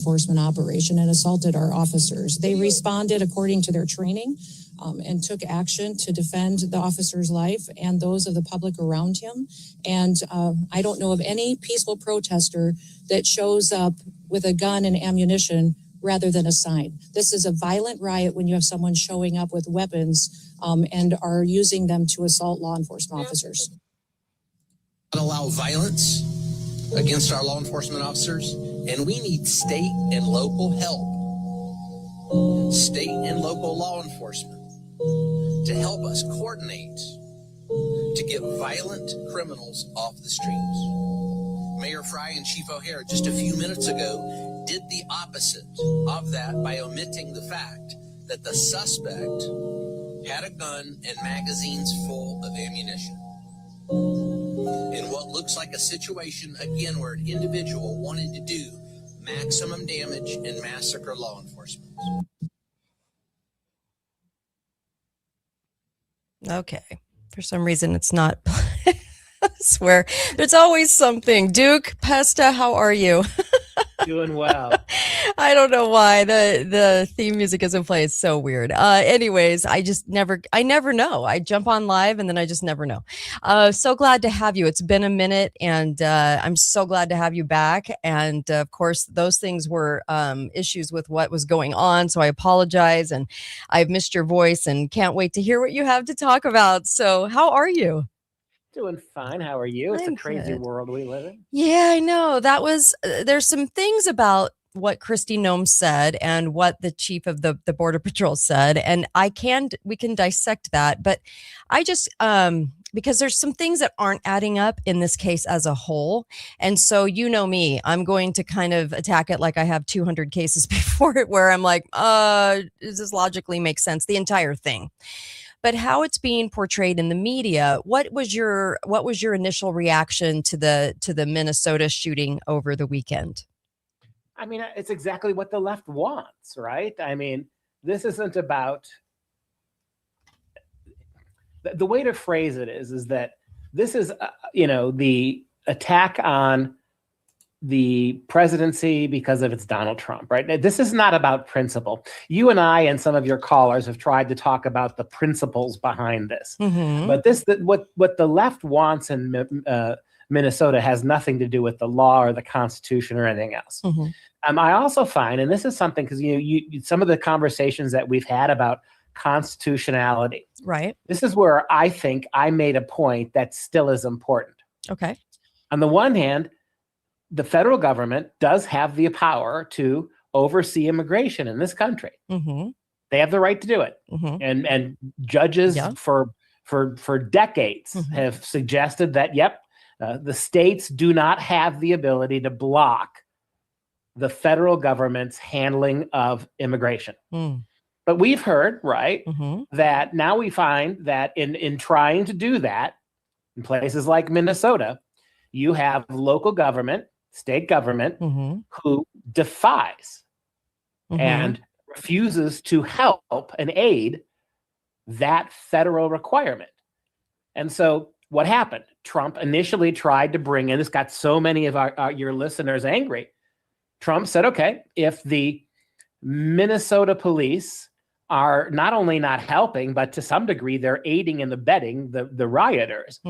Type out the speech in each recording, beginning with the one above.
enforcement operation and assaulted our officers. They responded according to their training and took action to defend the officer's life and those of the public around him. And I don't know of any peaceful protester that shows up with a gun and ammunition rather than a sign. This is a violent riot when you have someone showing up with weapons and are using them to assault law enforcement officers. Not allow violence against our law enforcement officers, and we need state and local help, state and local law enforcement, to help us coordinate to get violent criminals off the streets. Mayor Fry and Chief O'Hare just a few minutes ago did the opposite of that by omitting the fact that the suspect had a gun and magazines full of ammunition. In what looks like a situation, again, where an individual wanted to do maximum damage and massacre law enforcement. Okay. For some reason, it's not. I swear, there's always something. Duke, Pesta, how are you? Doing well. I don't know why the theme music isn't playing. It's so weird. Anyways, I never know. I jump on live and then I just never know. So glad to have you. It's been a minute and I'm so glad to have you back. And of course, those things were issues with what was going on. So I apologize and I've missed your voice and can't wait to hear what you have to talk about. So how are you? Doing fine. How are you? It's I'm a crazy good. world we live in. Yeah, I know. That was, there's some things about what Kristi Noem said and what the chief of the Border Patrol said. And we can dissect that. But I just, because there's some things that aren't adding up in this case as a whole. And so, you know me, I'm going to kind of attack it like I have 200 cases before it where I'm like, does this logically make sense? The entire thing. But how it's being portrayed in the media, what was your initial reaction to the Minnesota shooting over the weekend? I mean, it's exactly what the left wants, right? I mean, this isn't about the way to phrase it is that this is, the attack on the presidency because of it's Donald Trump, right? This is not about principle. You and I and some of your callers have tried to talk about the principles behind this, but what the left wants in Minnesota has nothing to do with the law or the Constitution or anything else. I also find, and this is something because you some of the conversations that we've had about constitutionality, right? This is where I think I made a point that still is important. Okay. On the one hand, the federal government does have the power to oversee immigration in this country. They have the right to do it. And judges for decades have suggested that, the states do not have the ability to block the federal government's handling of immigration. But we've heard, right, that now we find that in trying to do that, in places like Minnesota, you have local government, state government, who defies and refuses to help and aid that federal requirement. And so what happened? Trump initially tried to bring in, this got so many of your listeners angry. Trump said, okay, if the Minnesota police are not only not helping, but to some degree, they're aiding and abetting the rioters.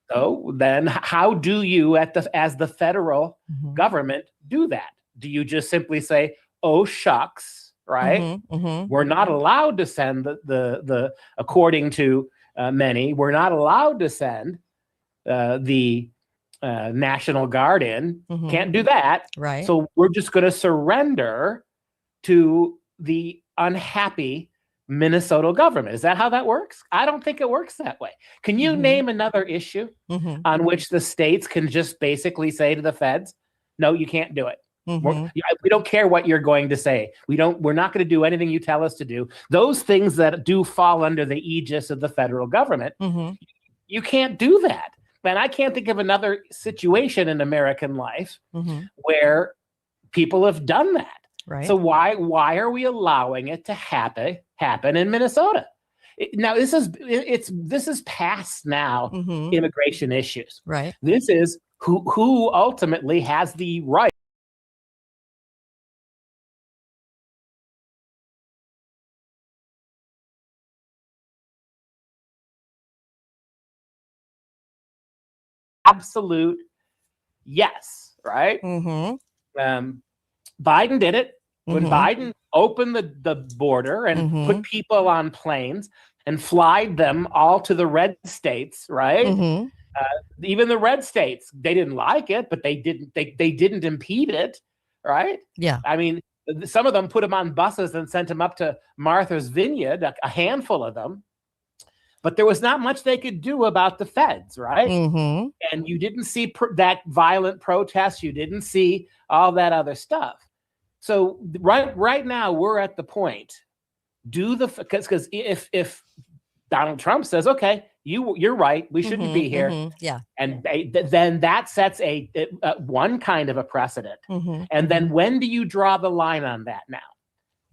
So then how do you as the federal government do that? Do you just simply say, oh, shucks, right? We're not allowed to send the according to many, we're not allowed to send the National Guard in. Can't do that. Right. So we're just going to surrender to the unhappy Minnesota government. Is that how that works? I don't think it works that way. Can you name another issue on which the states can just basically say to the feds, no, you can't do it. We don't care what you're going to say. We're not going to do anything you tell us to do. Those things that do fall under the aegis of the federal government, you can't do that. Man, I can't think of another situation in American life where people have done that. Right. So why are we allowing it to happen in Minnesota? Now this is past now immigration issues. Right. This is who ultimately has the right absolute yes, right? Biden did it. When Biden opened the border and put people on planes and flied them all to the red states, right? Even the red states, they didn't like it, but they didn't impede it, right? Yeah. I mean, some of them put them on buses and sent them up to Martha's Vineyard, a handful of them. But there was not much they could do about the feds, right? And you didn't see that violent protest. You didn't see all that other stuff. So right now we're at the point. Because if Donald Trump says, okay, you're right, we shouldn't be here, yeah, and then that sets a one kind of a precedent. And then when do you draw the line on that now?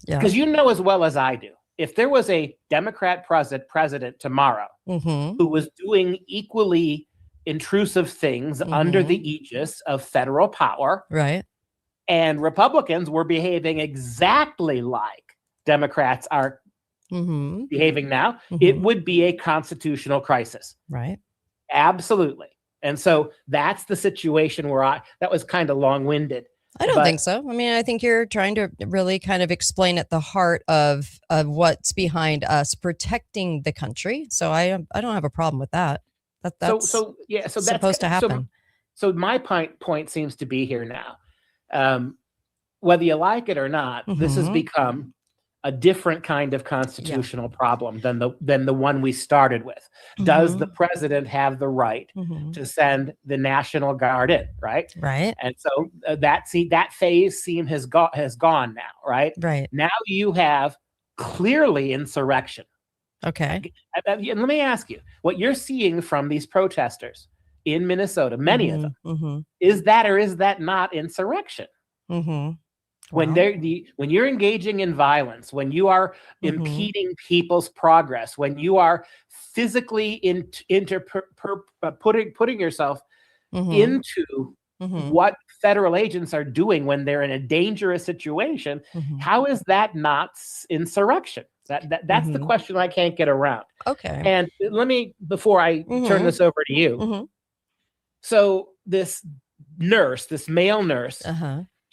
Because you know as well as I do, if there was a Democrat president tomorrow who was doing equally intrusive things under the aegis of federal power, right, and Republicans were behaving exactly like Democrats are behaving now, it would be a constitutional crisis. Right. Absolutely. And so that's the situation where that was kind of long-winded. I don't think so. I mean, I think you're trying to really kind of explain at the heart of what's behind us protecting the country. So I don't have a problem with that. That's so that's supposed to happen. So my point seems to be here now. Whether you like it or not, this has become a different kind of constitutional problem than the one we started with. Does the president have the right to send the National Guard in? Right. Right. And so that phase has gone now. Right. Right. Now you have clearly insurrection. Okay. And let me ask you, what you're seeing from these protesters in Minnesota, many of them, is that or is that not insurrection? When you're engaging in violence, when you are impeding people's progress, when you are physically putting yourself into what federal agents are doing when they're in a dangerous situation, how is that not insurrection? That's the question I can't get around. Okay. And let me, before I turn this over to you. So this male nurse,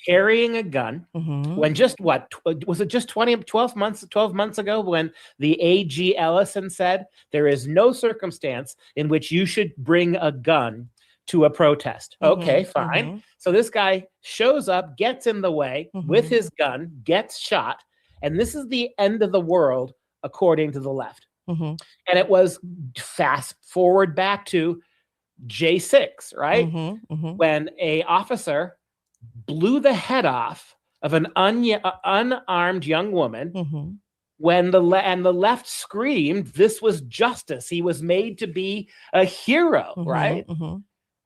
carrying a gun, when just was it just 12 months ago when the AG Ellison said there is no circumstance in which you should bring a gun to a protest. Okay, fine. So this guy shows up, gets in the way with his gun, gets shot, and this is the end of the world according to the left. And it was fast forward back to J6, right? When a officer blew the head off of an unarmed young woman, when the left screamed, this was justice. He was made to be a hero, right?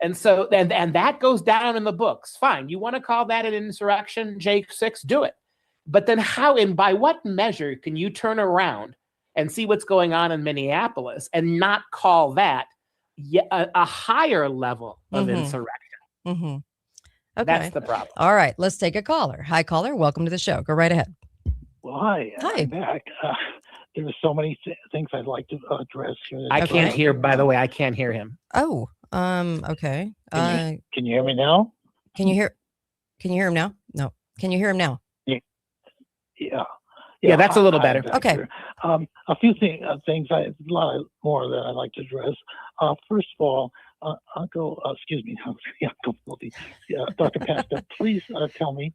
And so, and that goes down in the books. Fine, you want to call that an insurrection, J6, do it. But then how and by what measure can you turn around and see what's going on in Minneapolis and not call that a higher level of insurrection? Okay. That's the problem. All right. Let's take a caller. Hi, caller. Welcome to the show. Go right ahead. Well, hi. Hi. I'm back. There are so many things I'd like to address here. I can't hear, by the way, I can't hear him. Oh, okay. Can you hear me now? Can you hear him now? No. Can you hear him now? Yeah, that's a little better. Okay. A few things, a lot more that I'd like to address. First of all, Uncle Dr. Pesta, please tell me,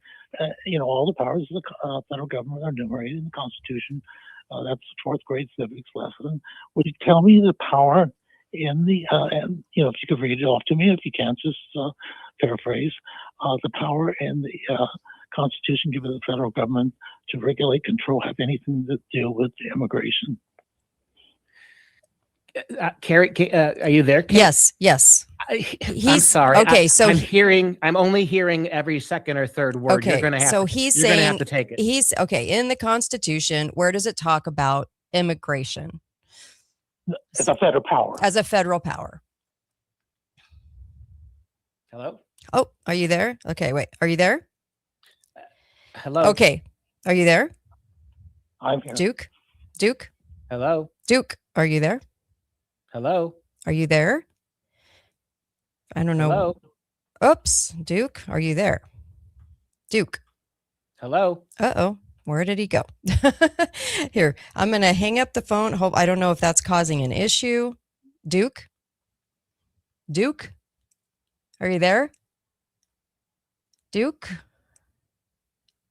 all the powers of the federal government are enumerated in the Constitution. That's the fourth grade civics lesson. Would you tell me the power in the, and if you could read it off to me, if you can't, just paraphrase, the power in the Constitution given the federal government to regulate, control, have anything to deal with immigration? Carrie, are you there? Yes. I'm sorry. Okay, so I'm only hearing every second or third word. Okay, You're going to have. So you're going to have to take it. He's okay. In the Constitution, where does it talk about immigration? As a federal power. As a federal power. Hello. Oh, are you there? Okay, wait. Are you there? Hello. Okay. Are you there? I'm here. Duke. Hello. Duke. Are you there? Hello. Are you there? I don't know. Hello? Oops. Duke, are you there? Duke. Hello? Uh-oh. Where did he go? Here, I'm going to hang up the phone. Hope I don't know if that's causing an issue. Duke? Duke? Are you there? Duke?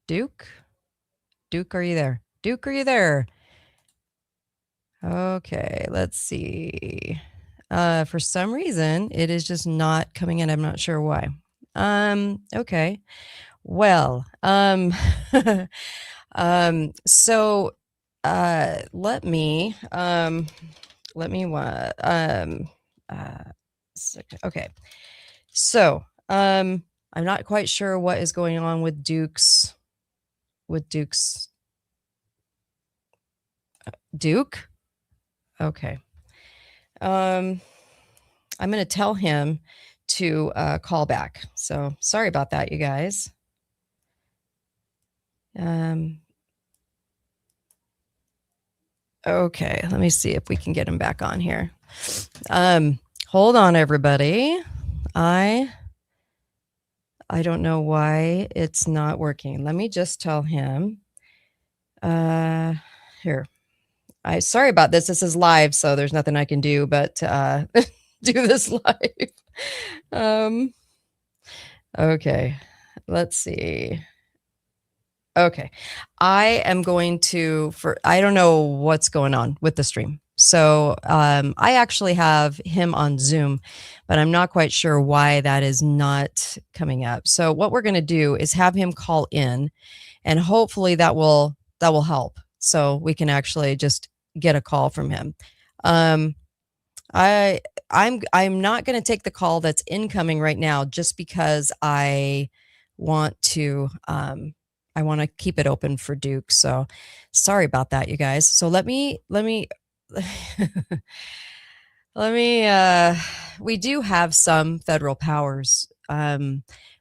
Duke? Duke, are you there? Duke, are you there? Okay, let's see. For some reason, it is just not coming in. I'm not sure why. Okay. Well, so let me okay. So, I'm not quite sure what is going on with Duke's Duke. Okay. I'm going to tell him to call back. So sorry about that, you guys. Okay, let me see if we can get him back on here. Hold on, everybody. I don't know why it's not working. Let me just tell him. Here. Sorry about this. This is live, so there's nothing I can do but do this live. Okay. Let's see. Okay. I am going to I don't know what's going on with the stream. So I actually have him on Zoom, but I'm not quite sure why that is not coming up. So what we're going to do is have him call in, and hopefully that will help. So we can actually just get a call from him. I'm not going to take the call that's incoming right now, just because I want to keep it open for Duke. So sorry about that, you guys. So let me we do have some federal powers.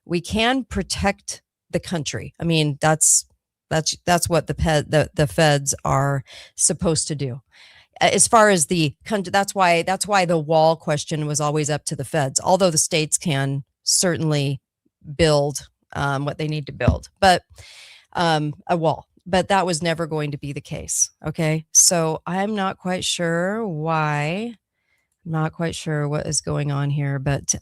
We can protect the country. I mean, that's what the feds are supposed to do. As far as the country, that's why the wall question was always up to the feds, although the states can certainly build what they need to build, but a wall. But that was never going to be the case. Okay. So I'm not quite sure why. I'm not quite sure what is going on here, but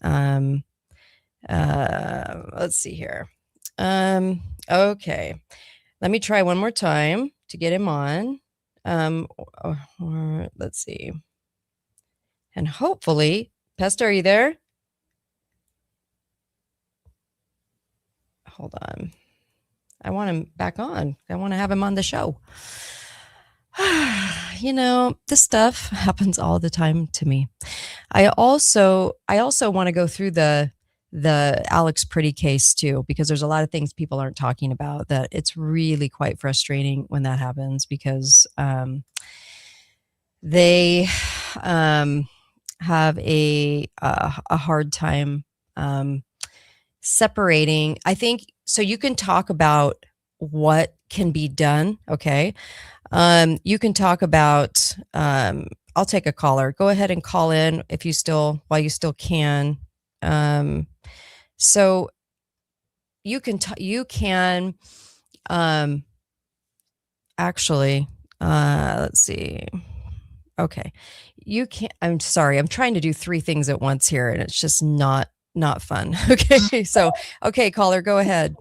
let's see here. Okay. Let me try one more time to get him on. Or let's see. And hopefully, Pesta, are you there? Hold on. I want him back on. I want to have him on the show. You know, this stuff happens all the time to me. I also want to go through the Alex Pretti case too, because there's a lot of things people aren't talking about that it's really quite frustrating when that happens, because they have a hard time separating. I think so. You can talk about what can be done. Okay. You can talk about, I'll take a caller. Go ahead and call in while you still can. So you can, actually, let's see. Okay. I'm sorry. I'm trying to do 3 things at once here, and it's just not fun. Okay. So, okay, caller, go ahead.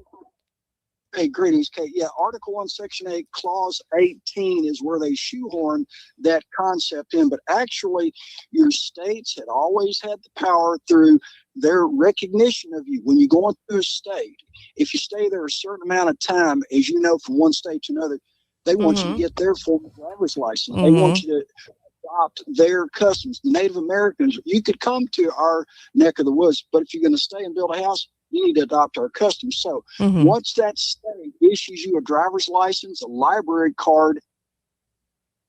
Hey, greetings, Kate. Yeah, Article 1, Section 8, Clause 18 is where they shoehorn that concept in. But actually, your states had always had the power through their recognition of you. When you go into a state, if you stay there a certain amount of time, as you know, from one state to another, they want you to get their form of driver's license. They want you to adopt their customs. The Native Americans, you could come to our neck of the woods, but if you're going to stay and build a house, you need to adopt our customs. So once that state issues you a driver's license, a library card,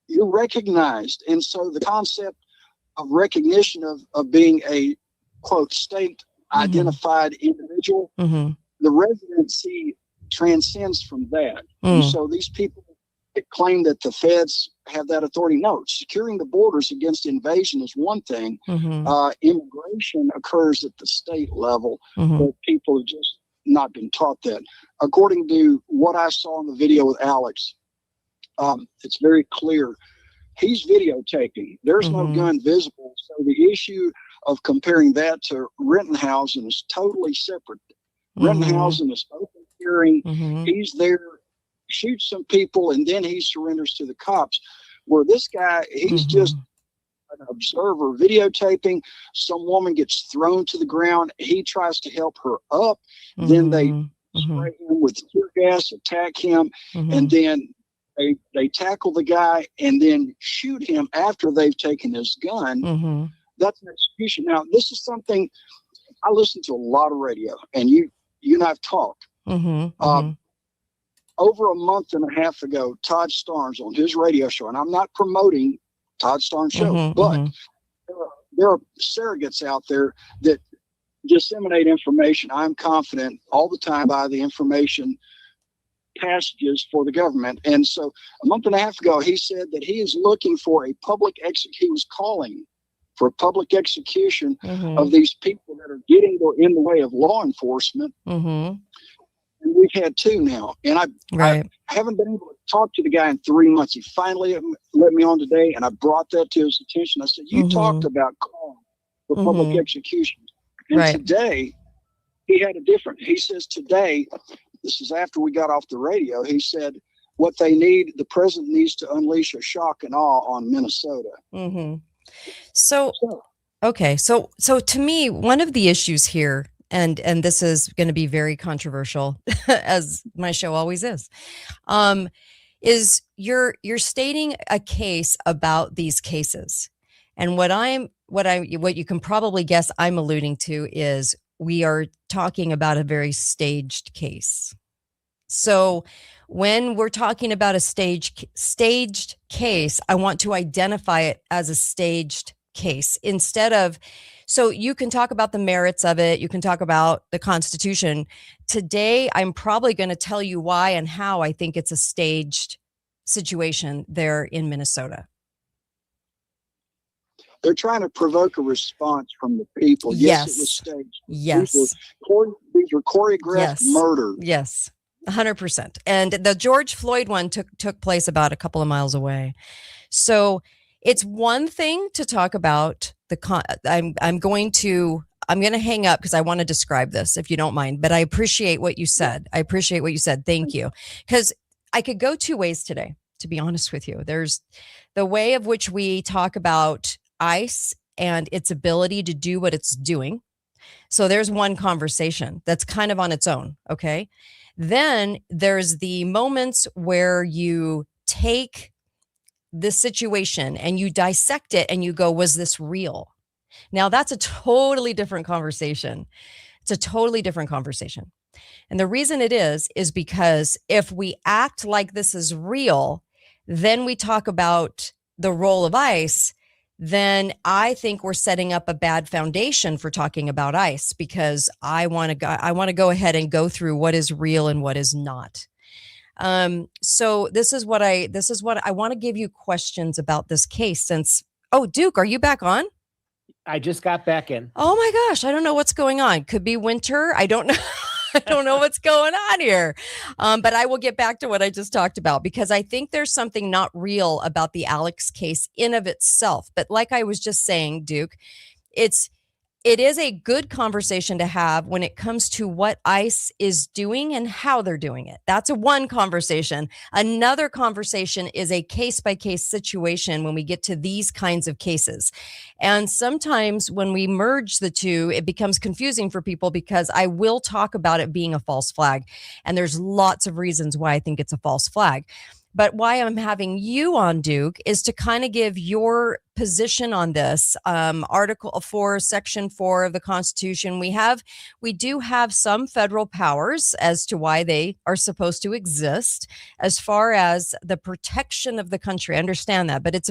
you're recognized. And so the concept of recognition of being a, quote, state identified individual, the residency transcends from that. And so these people claim that the feds have that authority. No, securing the borders against invasion is one thing. Immigration occurs at the state level, but people have just not been taught that. According to what I saw in the video with Alex, it's very clear. He's videotaping. There's no gun visible. So the issue of comparing that to Rittenhausen is totally separate. Rittenhausen is open hearing. He's there, shoots some people, and then he surrenders to the cops. Where this guy, he's just an observer videotaping. Some woman gets thrown to the ground. He tries to help her up. Then they spray him with tear gas, attack him, and then they tackle the guy and then shoot him after they've taken his gun. That's an execution. Now, this is something I listen to a lot of radio, and you and I've talked. Over a month and a half ago, Todd Starnes on his radio show, and I'm not promoting Todd Starnes' show, but there are surrogates out there that disseminate information. I'm confident all the time by the information passages for the government. And so a month and a half ago, he said that he is looking for a public he was calling for a public execution of these people that are getting in the way of law enforcement. And we've had 2 now. And I haven't been able to talk to the guy in 3 months. He finally let me on today, and I brought that to his attention. I said, you talked about calling for public execution. And today, he had a different, he says today, this is after we got off the radio, he said, what they need, the president needs to unleash a shock and awe on Minnesota. So to me, one of the issues here, and this is going to be very controversial, as my show always is you're stating a case about these cases. And what you can probably guess I'm alluding to is we are talking about a very staged case. So when we're talking about a staged case, I want to identify it as a staged case instead of, so you can talk about the merits of it. You can talk about the Constitution. Today, I'm probably going to tell you why and how I think it's a staged situation there in Minnesota. They're trying to provoke a response from the people. Yes, it was staged. Yes. These were choreographed murder. Yes, 100%. And the George Floyd one took place about a couple of miles away. So it's one thing to talk about I'm going to hang up because I want to describe this, if you don't mind, but I appreciate what you said. Thank you. Because I could go 2 ways today, to be honest with you. There's the way of which we talk about ICE and its ability to do what it's doing. So there's one conversation that's kind of on its own. Okay. Then there's the moments where you take this situation and you dissect it and you go, was this real? Now that's a totally different conversation. It's a totally different conversation. And the reason it is because if we act like this is real, then we talk about the role of ICE, then I think we're setting up a bad foundation for talking about ICE, because I want to go ahead and go through what is real and what is not. So this is what I want to give you questions about this case since, Duke, are you back on? I just got back in. Oh my gosh. I don't know what's going on. Could be winter. I don't know. I don't know what's going on here. But I will get back to what I just talked about, because I think there's something not real about the Alex case in of itself. But like I was just saying, Duke, it is a good conversation to have when it comes to what ICE is doing and how they're doing it. That's one conversation. Another conversation is a case-by-case situation when we get to these kinds of cases. And sometimes when we merge the two, it becomes confusing for people, because I will talk about it being a false flag. And there's lots of reasons why I think it's a false flag. But why I'm having you on, Duke, is to kind of give your position on this. Article 4, Section 4 of the Constitution. We do have some federal powers as to why they are supposed to exist as far as the protection of the country. I understand that, but it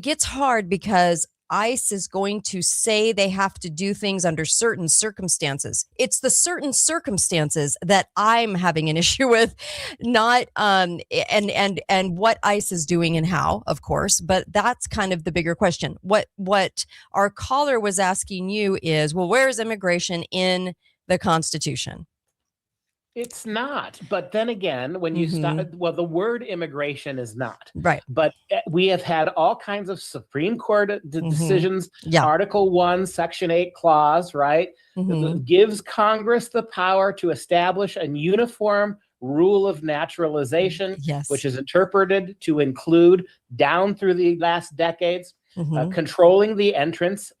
gets hard because ICE is going to say they have to do things under certain circumstances. It's the certain circumstances that I'm having an issue with, not and what ICE is doing and how, of course, but that's kind of the bigger question. What our caller was asking you is, well, where is immigration in the Constitution? It's not. But then again, when you start, well, the word immigration is not. Right. But we have had all kinds of Supreme Court decisions. Yeah. Article 1, Section 8 clause, right? Gives Congress the power to establish a uniform rule of naturalization, which is interpreted to include, down through the last decades, controlling the entrance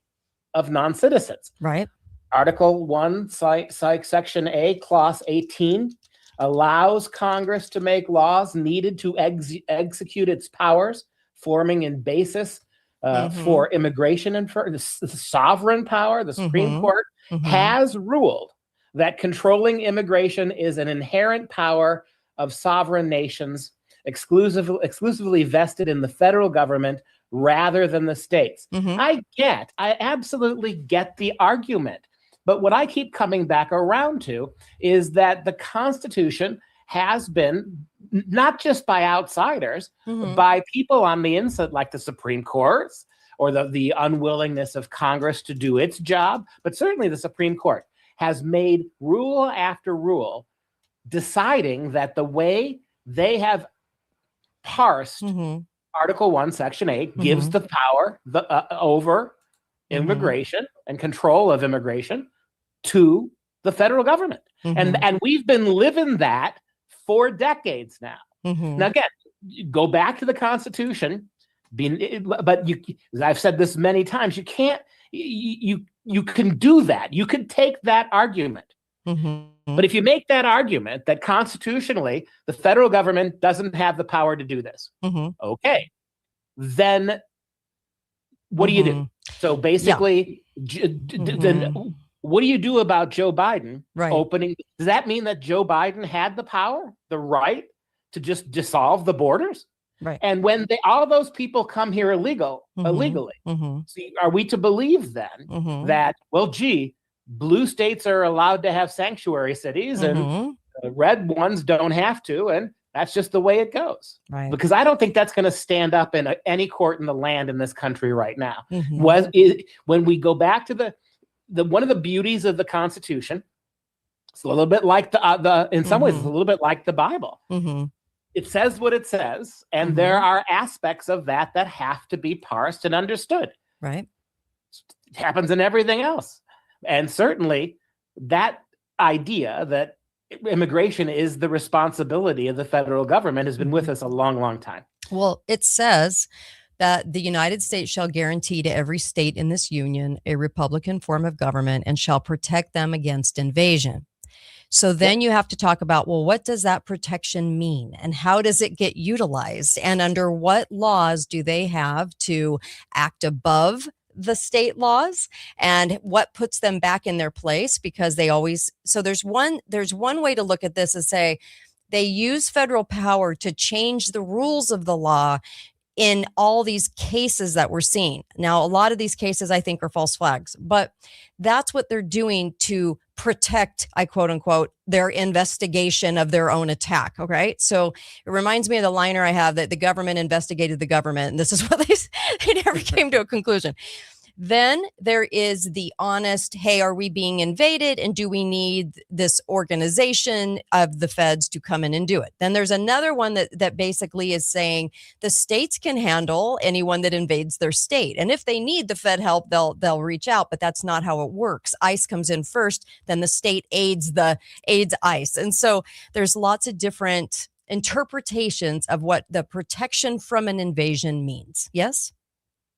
of non-citizens. Right. Article 1, Section A, Clause 18, allows Congress to make laws needed to execute its powers, forming a basis for immigration and for the sovereign power. The Supreme Court has ruled that controlling immigration is an inherent power of sovereign nations, exclusively vested in the federal government rather than the states. I absolutely get the argument. But what I keep coming back around to is that the Constitution has been, not just by outsiders, by people on the inside, like the Supreme Courts, or the unwillingness of Congress to do its job, but certainly the Supreme Court has made rule after rule, deciding that the way they have parsed Article 1, Section 8 gives the power over immigration and control of immigration to the federal government. And we've been living that for decades now. Now, again, go back to the Constitution, but as I've said this many times, you can't, you can do that. You can take that argument. But if you make that argument that constitutionally the federal government doesn't have the power to do this, okay, then what do you do? So basically, then what do you do about Joe Biden opening? Does that mean that Joe Biden had the power, the right to just dissolve the borders? Right. And when all those people come here illegally, see, are we to believe then that, well, gee, blue states are allowed to have sanctuary cities and red ones don't have to, and that's just the way it goes? Right. Because I don't think that's going to stand up in any court in the land in this country right now. When we go back to one of the beauties of the Constitution, it's a little bit like in some ways, it's a little bit like the Bible. It says what it says, and there are aspects of that have to be parsed and understood. Right. It happens in everything else. And certainly that idea that immigration is the responsibility of the federal government has been with us a long, long time. Well, it says that the United States shall guarantee to every state in this union a Republican form of government and shall protect them against invasion. So then you have to talk about, well, what does that protection mean and how does it get utilized? And under what laws do they have to act above the state laws, and what puts them back in their place? Because there's one way to look at this and say they use federal power to change the rules of the law in all these cases that we're seeing. Now, a lot of these cases I think are false flags, but that's what they're doing to protect, I quote unquote, their investigation of their own attack. Okay. So it reminds me of the liner I have that the government investigated the government. And this is what they never came to a conclusion. Then there is the honest, hey, are we being invaded? And do we need this organization of the feds to come in and do it? Then there's another one that basically is saying the states can handle anyone that invades their state. And if they need the Fed help, they'll reach out, but that's not how it works. ICE comes in first, then the state aids ICE. And so there's lots of different interpretations of what the protection from an invasion means. Yes?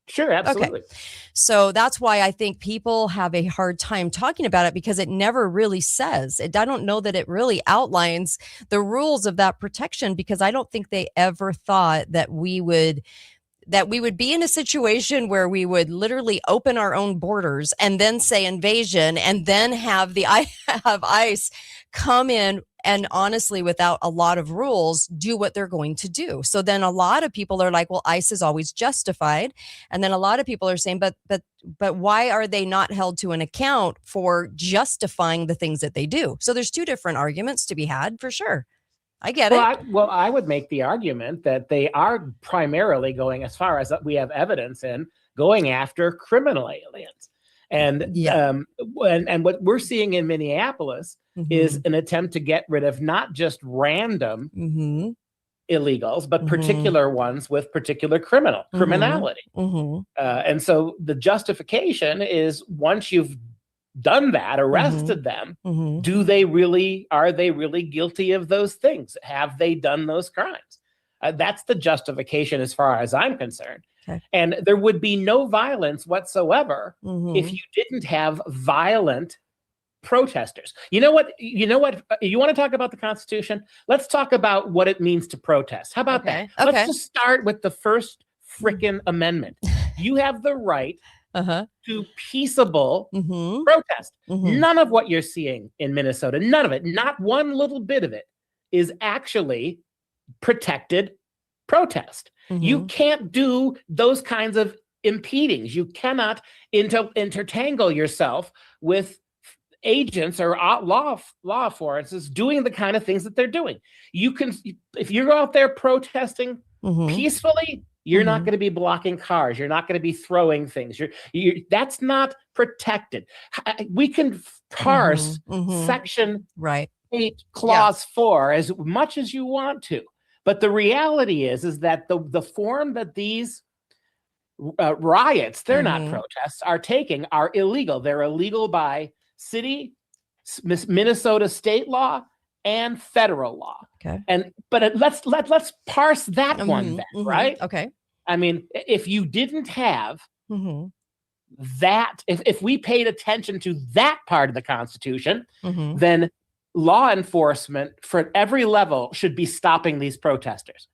Sure, absolutely. Okay. So that's why I think people have a hard time talking about it, because it never really says it. I don't know that it really outlines the rules of that protection, because I don't think they ever thought that we would be in a situation where we would literally open our own borders and then say invasion and then have ICE come in and honestly, without a lot of rules, do what they're going to do. So then a lot of people are like, well, ICE is always justified. And then a lot of people are saying, but why are they not held to an account for justifying the things that they do? So there's two different arguments to be had for sure. I get it. I would make the argument that they are primarily going, as far as we have evidence in, going after criminal aliens. And what we're seeing in Minneapolis is an attempt to get rid of not just random illegals, but particular ones with particular criminality. And so the justification is, once you've done that, arrested them, are they really guilty of those things? Have they done those crimes? That's the justification as far as I'm concerned. Okay. And there would be no violence whatsoever if you didn't have violent protesters. You know what? You want to talk about the Constitution? Let's talk about what it means to protest. How about that? Okay. Let's just start with the first frickin' amendment. You have the right to peaceable protest. None of what you're seeing in Minnesota, none of it, not one little bit of it, is actually protected protest. You can't do those kinds of impedings. You cannot intertangle yourself with agents or law enforcement doing the kind of things that they're doing. You can, if you're out there protesting peacefully, you're not going to be blocking cars. You're not going to be throwing things. That's not protected. We can parse Section 8, Clause 4 as much as you want to. But the reality is that the form that these riots, they're not protests, are taking are illegal. They're illegal by Minnesota state law and federal law. Okay. But let's parse that one then, right? Okay. I mean, if you didn't have that, if we paid attention to that part of the Constitution, then law enforcement for every level should be stopping these protesters.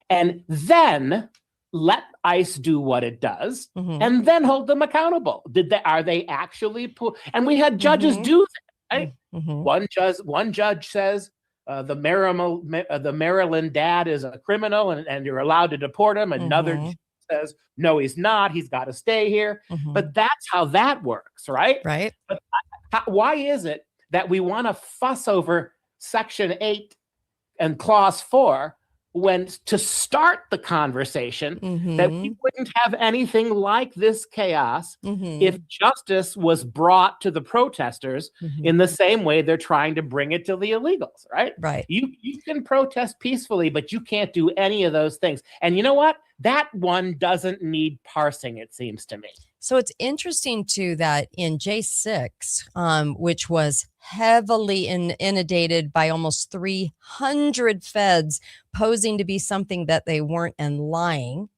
And then let ICE do what it does, and then hold them accountable. Are they actually and we had judges do that, right? One judge says the Maryland dad is a criminal and you're allowed to deport him. Another judge says, no, he's not. He's got to stay here. But that's how that works, right? Right. But why is it that we want to fuss over Section 8 and Clause 4 when, to start the conversation, that we wouldn't have anything like this chaos if justice was brought to the protesters in the same way they're trying to bring it to the illegals, right? Right. You can protest peacefully, but you can't do any of those things. And you know what? That one doesn't need parsing, it seems to me. So it's interesting, too, that in J6, which was heavily inundated by almost 300 feds posing to be something that they weren't and lying,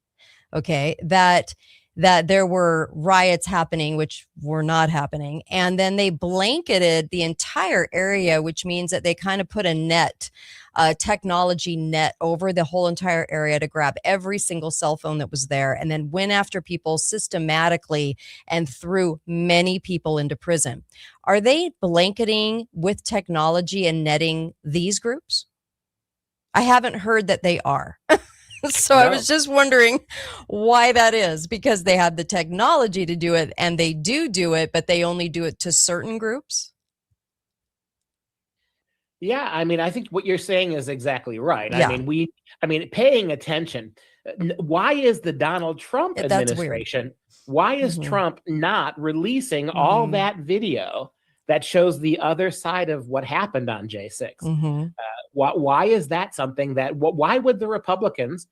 okay, that there were riots happening, which were not happening. And then they blanketed the entire area, which means that they kind of put a technology net over the whole entire area to grab every single cell phone that was there, and then went after people systematically and threw many people into prison. Are they blanketing with technology and netting these groups? I haven't heard that they are. So no. I was just wondering why that is, because they have the technology to do it, and they do it, but they only do it to certain groups. Yeah, I mean, I think what you're saying is exactly right. Yeah. I mean, paying attention. Why is the Donald Trump administration? Why is Trump not releasing all that video that shows the other side of what happened on J6? Why is that something that? Why would the Republicans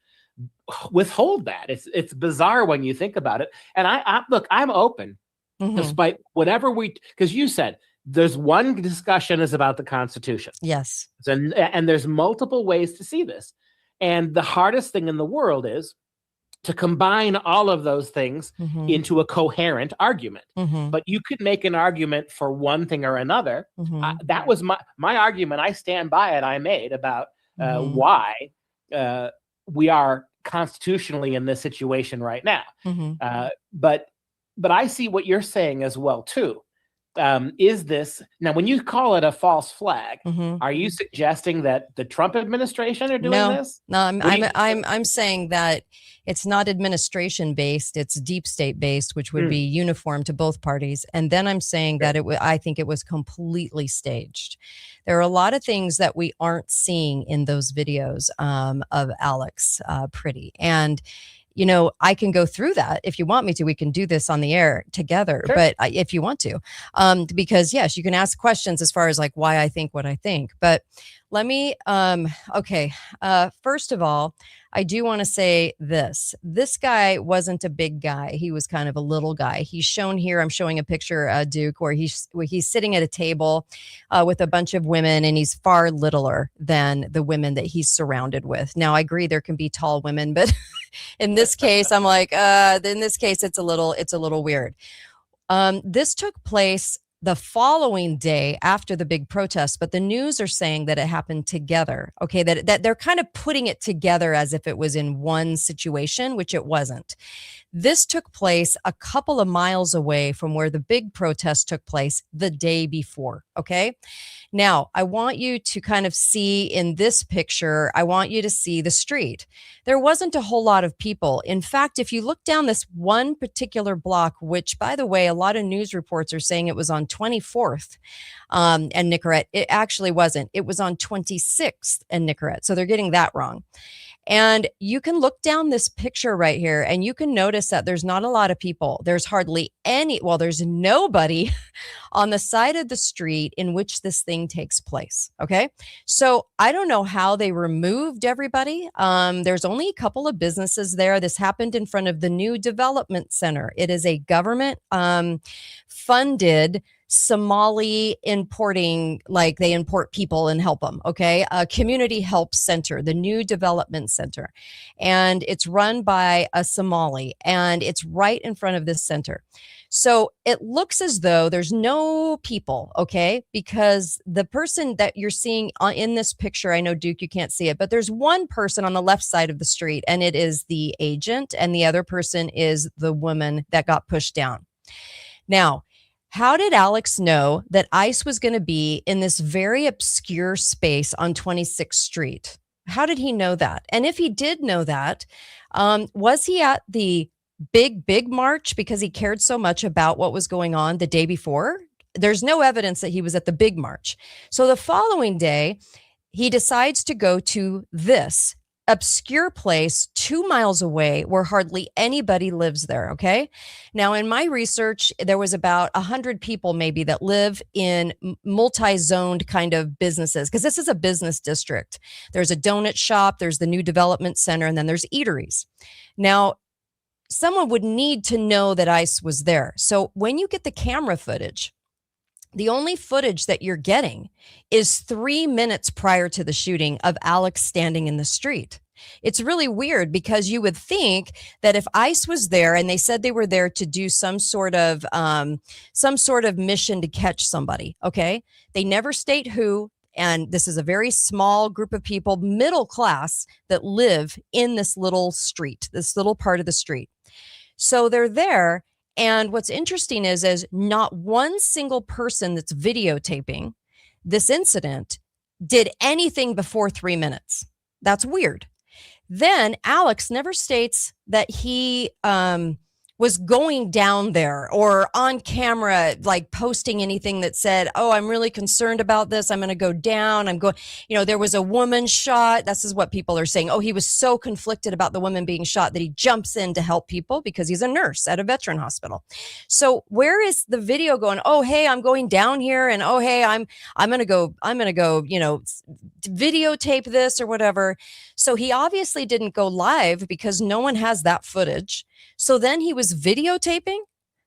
withhold that? It's bizarre when you think about it. And I'm open, despite whatever because you said. There's one discussion is about the Constitution. Yes. And there's multiple ways to see this. And the hardest thing in the world is to combine all of those things into a coherent argument. But you could make an argument for one thing or another. That was my argument. I stand by it. I made about why we are constitutionally in this situation right now. But I see what you're saying as well, too. is this now? When you call it a false flag, Mm-hmm. are you suggesting that the Trump administration are doing this? No, I'm saying that it's not administration based; it's deep state based, which would be uniform to both parties. And then I'm saying that I think it was completely staged. There are a lot of things that we aren't seeing in those videos of Alex Pretti. And I can go through that if you want me to. We can do this on the air together, sure. But if you want to, because yes, you can ask questions as far as like why I think what I think. But let me, first of all, I do want to say this. This guy wasn't a big guy. He was kind of a little guy. He's shown here. I'm showing a picture, Duke, where he's sitting at a table with a bunch of women, and he's far littler than the women that he's surrounded with. Now, I agree there can be tall women, but in this case, I'm like, in this case, it's a little weird. This took place the following day after the big protest, but the news are saying that it happened together. Okay, that they're kind of putting it together as if it was in one situation, which it wasn't. This took place a couple of miles away from where the big protest took place the day before. Okay. Now, I want you to kind of see in this picture, I want you to see the street. There wasn't a whole lot of people. In fact, if you look down this one particular block, which, by the way, a lot of news reports are saying it was on 24th and Nicorette, it actually wasn't. It was on 26th and Nicorette. So they're getting that wrong. And you can look down this picture right here and you can notice that there's not a lot of people. There's hardly any, well, there's nobody on the side of the street in which this thing takes place. Okay. So I don't know how they removed everybody. There's only a couple of businesses there. This happened in front of the New Development Center. It is a government funded Somali importing, like they import people and help them. Okay. A community help center, the New Development Center. And it's run by a Somali and it's right in front of this center. So it looks as though there's no people. Okay. Because the person that you're seeing in this picture, I know, Duke, you can't see it, but there's one person on the left side of the street and it is the agent. And the other person is the woman that got pushed down. Now, how did Alex know that ICE was going to be in this very obscure space on 26th Street? How did he know that? And if he did know that, was he at the big march because he cared so much about what was going on the day before? There's no evidence that he was at the big march. So the following day, he decides to go to this obscure place 2 miles away where hardly anybody lives there. Okay. Now, in my research, there was about 100 people maybe that live in multi-zoned kind of businesses, because this is a business district. There's a donut shop, there's the New Development Center, and then there's eateries. Now, someone would need to know that ICE was there. So when you get the camera footage, the only footage that you're getting is 3 minutes prior to the shooting of Alex standing in the street. It's really weird because you would think that if ICE was there and they said they were there to do some sort of mission to catch somebody, okay? They never state who, and this is a very small group of people, middle class, that live in this little street, this little part of the street. So they're there. And what's interesting is not one single person that's videotaping this incident did anything before 3 minutes. That's weird. Then Alex never states that he was going down there or on camera, like posting anything that said, oh, I'm really concerned about this. I'm going to go down. There was a woman shot. This is what people are saying. Oh, he was so conflicted about the woman being shot that he jumps in to help people because he's a nurse at a veteran hospital. So where is the video going? Oh, hey, I'm going down here. And oh, hey, I'm going to go, videotape this or whatever. So he obviously didn't go live because no one has that footage. So then he was videotaping.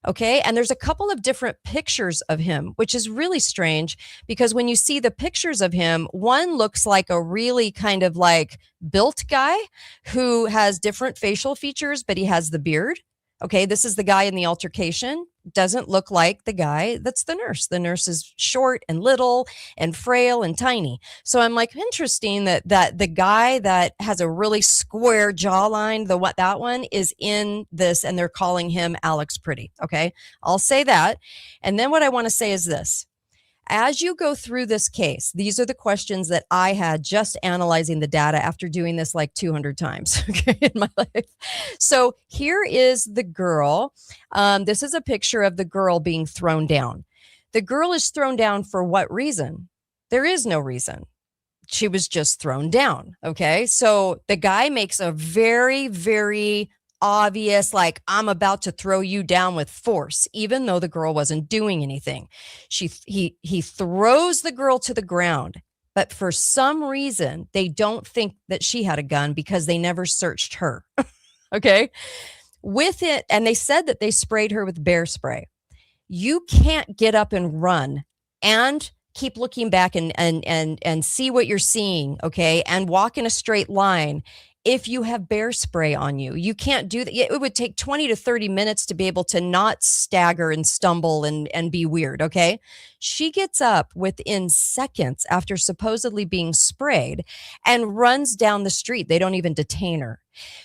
Okay. And there's a couple of different pictures of him, which is really strange because when you see the pictures of him, one looks like a really kind of like built guy who has different facial features, but he has the beard. Okay. This is the guy in the altercation. doesn't look like the guy that's the nurse. The nurse is short and little and frail and tiny. So I'm like, interesting that the guy that has a really square jawline, that one is in this, and they're calling him Alex Pretti. Okay, I'll say that. And then what I want to say is this. As you go through this case, these are the questions that I had just analyzing the data after doing this like 200 times in my life. So here is the girl. This is a picture of the girl being thrown down. The girl is thrown down for what reason? There is no reason. She was just thrown down. Okay. So the guy makes a very, very obvious, like, I'm about to throw you down with force, even though the girl wasn't doing anything. He throws the girl to the ground, but for some reason, they don't think that she had a gun because they never searched her. Okay. With it, and they said that they sprayed her with bear spray. You can't get up and run and keep looking back and see what you're seeing, okay, and walk in a straight line if you have bear spray on you. You can't do that. It would take 20 to 30 minutes to be able to not stagger and stumble and be weird, okay? She gets up within seconds after supposedly being sprayed and runs down the street. They don't even detain her.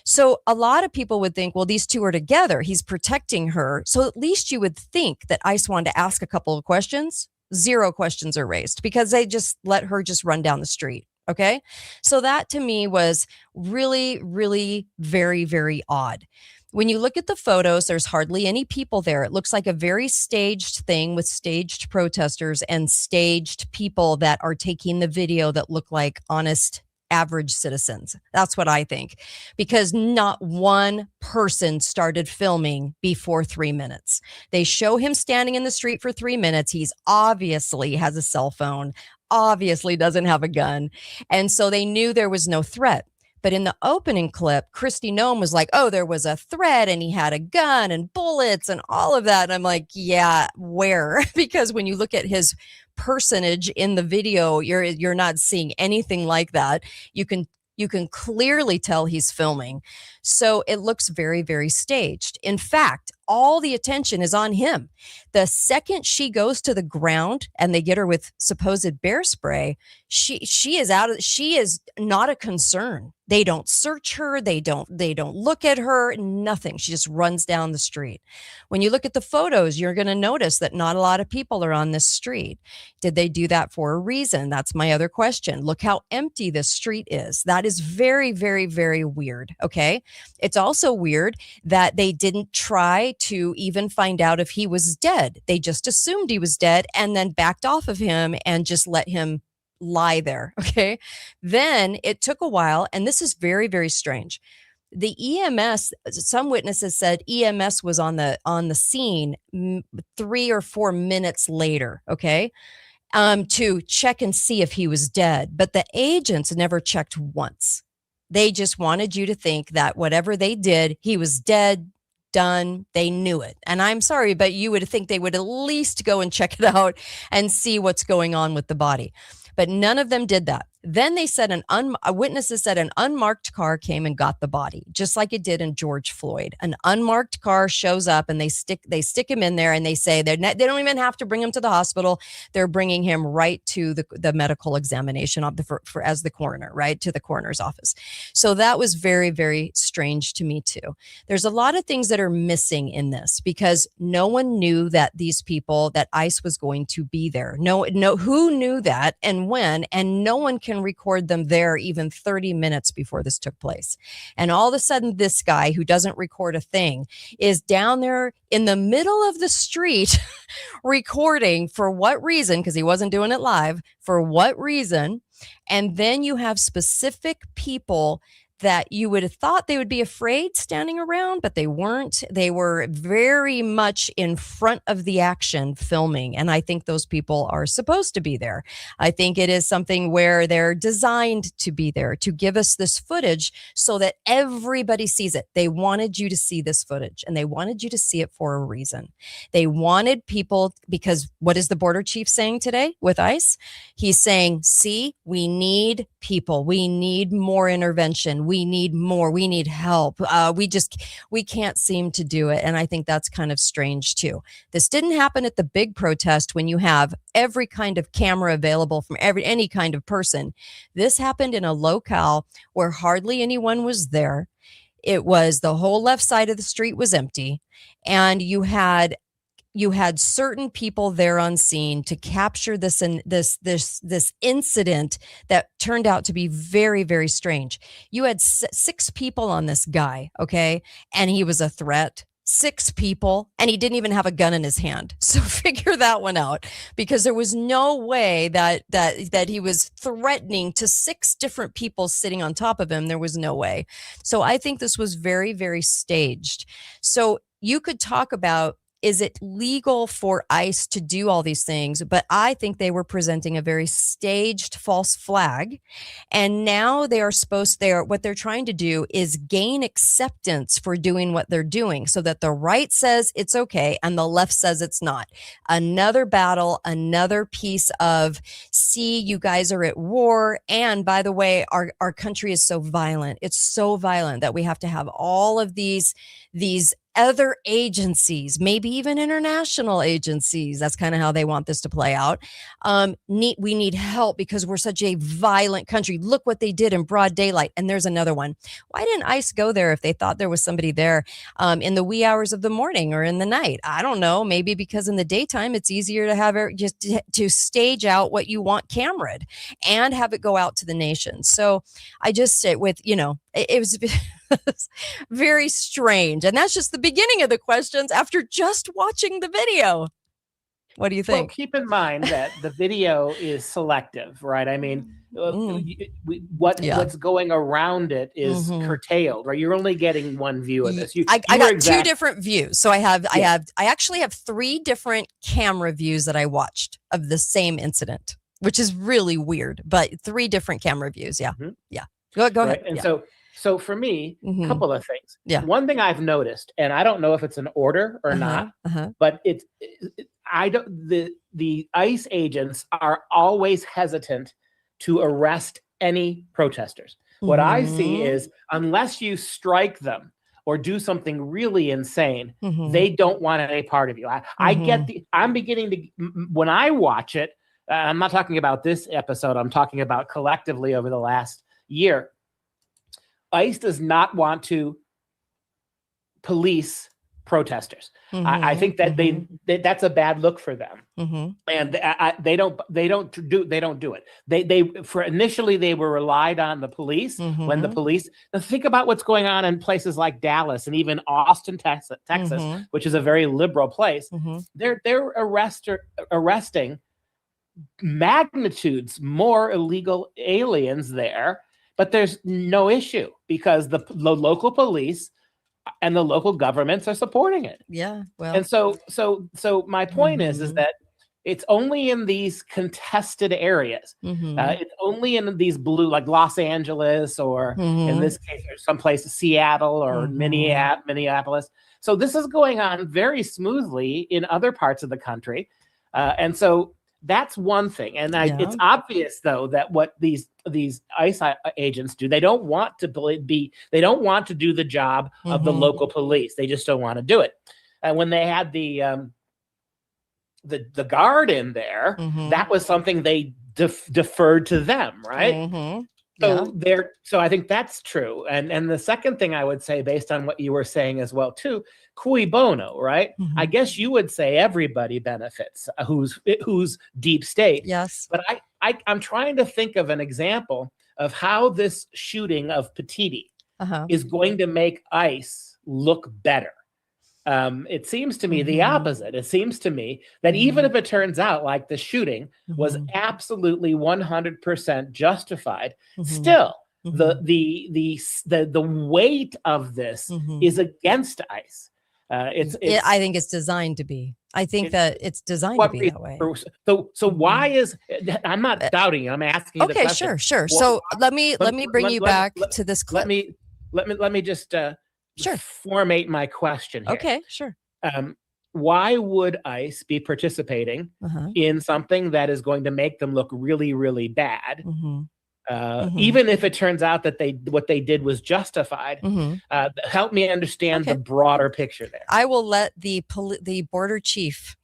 So a lot of people would think, well, these two are together. He's protecting her. So at least you would think that ICE wanted to ask a couple of questions. 0 questions are raised because they just let her just run down the street. Okay. So that to me was really, really very, very odd. When you look at the photos, there's hardly any people there. It looks like a very staged thing with staged protesters and staged people that are taking the video that look like honest, average citizens. That's what I think, because not one person started filming before 3 minutes. They show him standing in the street for 3 minutes. He's obviously has a cell phone, obviously doesn't have a gun. And so they knew there was no threat. But in the opening clip, Kristi Noem was like, oh, there was a threat and he had a gun and bullets and all of that. And I'm like, yeah, where? Because when you look at his personage in the video, you're not seeing anything like that. You can clearly tell he's filming. So it looks very, very staged. In fact, all the attention is on him. The second she goes to the ground and they get her with supposed bear spray, she is not a concern. They don't search her. They don't look at her, nothing. She just runs down the street. When you look at the photos, you're going to notice that not a lot of people are on this street. Did they do that for a reason? That's my other question. Look how empty this street is. That is very, very, very weird. Okay. It's also weird that they didn't try to even find out if he was dead. They just assumed he was dead and then backed off of him and just let him lie there. Okay. Then it took a while. And this is very, very strange. The EMS, some witnesses said EMS was on the scene 3 or 4 minutes later. Okay. To check and see if he was dead. But the agents never checked once. They just wanted you to think that whatever they did, he was dead, done. They knew it. And I'm sorry, but you would think they would at least go and check it out and see what's going on with the body. But none of them did that. Then they said witnesses said an unmarked car came and got the body, just like it did in George Floyd. An unmarked car shows up and they stick him in there and they say they don't even have to bring him to the hospital. They're bringing him right to the medical examination as the coroner, right to the coroner's office. So that was very, very strange to me too. There's a lot of things that are missing in this because no one knew that these people, that ICE was going to be there. No, who knew that and when, and no one can record them there even 30 minutes before this took place. And all of a sudden, this guy who doesn't record a thing is down there in the middle of the street recording. For what reason? Because he wasn't doing it live. For what reason? And then you have specific people that you would have thought they would be afraid standing around, but they weren't. They were very much in front of the action filming. And I think those people are supposed to be there. I think it is something where they're designed to be there to give us this footage so that everybody sees it. They wanted you to see this footage and they wanted you to see it for a reason. They wanted people, because what is the border chief saying today with ICE? He's saying, see, we need people. We need more intervention. we need more, we need help. We can't seem to do it. And I think that's kind of strange too. This didn't happen at the big protest when you have every kind of camera available from any kind of person. This happened in a locale where hardly anyone was there. It was the whole left side of the street was empty, and you had certain people there on scene to capture this incident that turned out to be very, very strange. You had 6 people on this guy, okay, and he was a threat. 6 people, and he didn't even have a gun in his hand. So figure that one out, because there was no way that he was threatening to 6 different people sitting on top of him. There was no way. So I think this was very, very staged. So you could talk about, is it legal for ICE to do all these things? But I think they were presenting a very staged false flag. And now what they're trying to do is gain acceptance for doing what they're doing, so that the right says it's okay and the left says it's not. Another battle, another piece of, see, you guys are at war. And by the way, our country is so violent. It's so violent that we have to have all of these other agencies, maybe even international agencies. That's kind of how they want this to play out. We need help because we're such a violent country. Look what they did in broad daylight. And there's another one. Why didn't ICE go there if they thought there was somebody there in the wee hours of the morning or in the night? I don't know. Maybe because in the daytime, it's easier to have it just to stage out what you want cameraed and have it go out to the nation. So I just sit with, it was very strange. And that's just the beginning of the questions after just watching the video. What do you think? Well, keep in mind that the video is selective, right? I mean, what's going around it is curtailed, right? You're only getting one view of this. I got 2 different views. So I actually have 3 different camera views that I watched of the same incident, which is really weird, but 3 different camera views. Yeah. Mm-hmm. Yeah. Go right. ahead. And so for me, a couple of things. Yeah. One thing I've noticed, and I don't know if it's an order or not, but the ICE agents are always hesitant to arrest any protesters. What I see is, unless you strike them or do something really insane, they don't want any part of you. I'm beginning to, when I watch it, I'm not talking about this episode, I'm talking about collectively over the last year. ICE does not want to police protesters. I think that that's a bad look for them, and they don't do it. They initially they were relied on the police when the police. Think about what's going on in places like Dallas and even Austin, Texas, which is a very liberal place. They're arresting magnitudes more illegal aliens there. But there's no issue because the local police and the local governments are supporting it. Yeah, well, and so my point is that it's only in these contested areas. It's only in these blue, like Los Angeles, or in this case, or someplace Seattle or Minneapolis. So this is going on very smoothly in other parts of the country, and so. That's one thing. And it's obvious, though, that what these ICE agents do, they don't want to they don't want to do the job of the local police. They just don't want to do it. And when they had the guard in there, that was something they deferred to them, right? So I think that's true. And the second thing I would say, based on what you were saying as well, too, cui bono, right? I guess you would say everybody benefits who's deep state. Yes. But I'm trying to think of an example of how this shooting of Pretti is going to make ICE look better. It seems to me the opposite. It seems to me that even if it turns out like the shooting was absolutely 100% justified, still the weight of this is against ICE. I think it's designed to be. I think that it's designed to be that way. So why is, I'm not doubting you, I'm asking you the question. Okay, sure. So let me bring you back to this clip. Let me just formate my question here. Okay, sure. Why would ICE be participating in something that is going to make them look really, really bad Even if it turns out that what they did was justified. Help me understand the broader picture there. I will let the border chief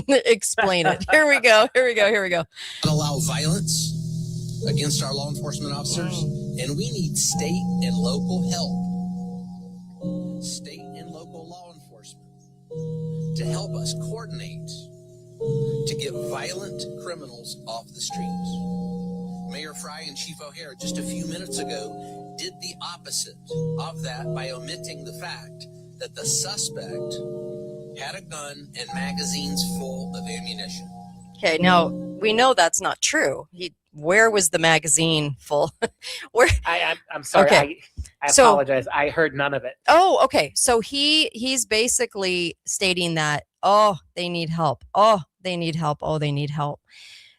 explain it. Here we go. Allow violence against our law enforcement officers, and we need state and local help. State and local law enforcement to help us coordinate to get violent criminals off the streets. Mayor Fry and Chief O'Hare just a few minutes ago did the opposite of that by omitting the fact that the suspect had a gun and magazines full of ammunition. Okay, now we know that's not true. Where was the magazine full? Where? I'm sorry. Okay. I apologize. I heard none of it. Oh, okay. So he's basically stating that, they need help. They need help. They need help.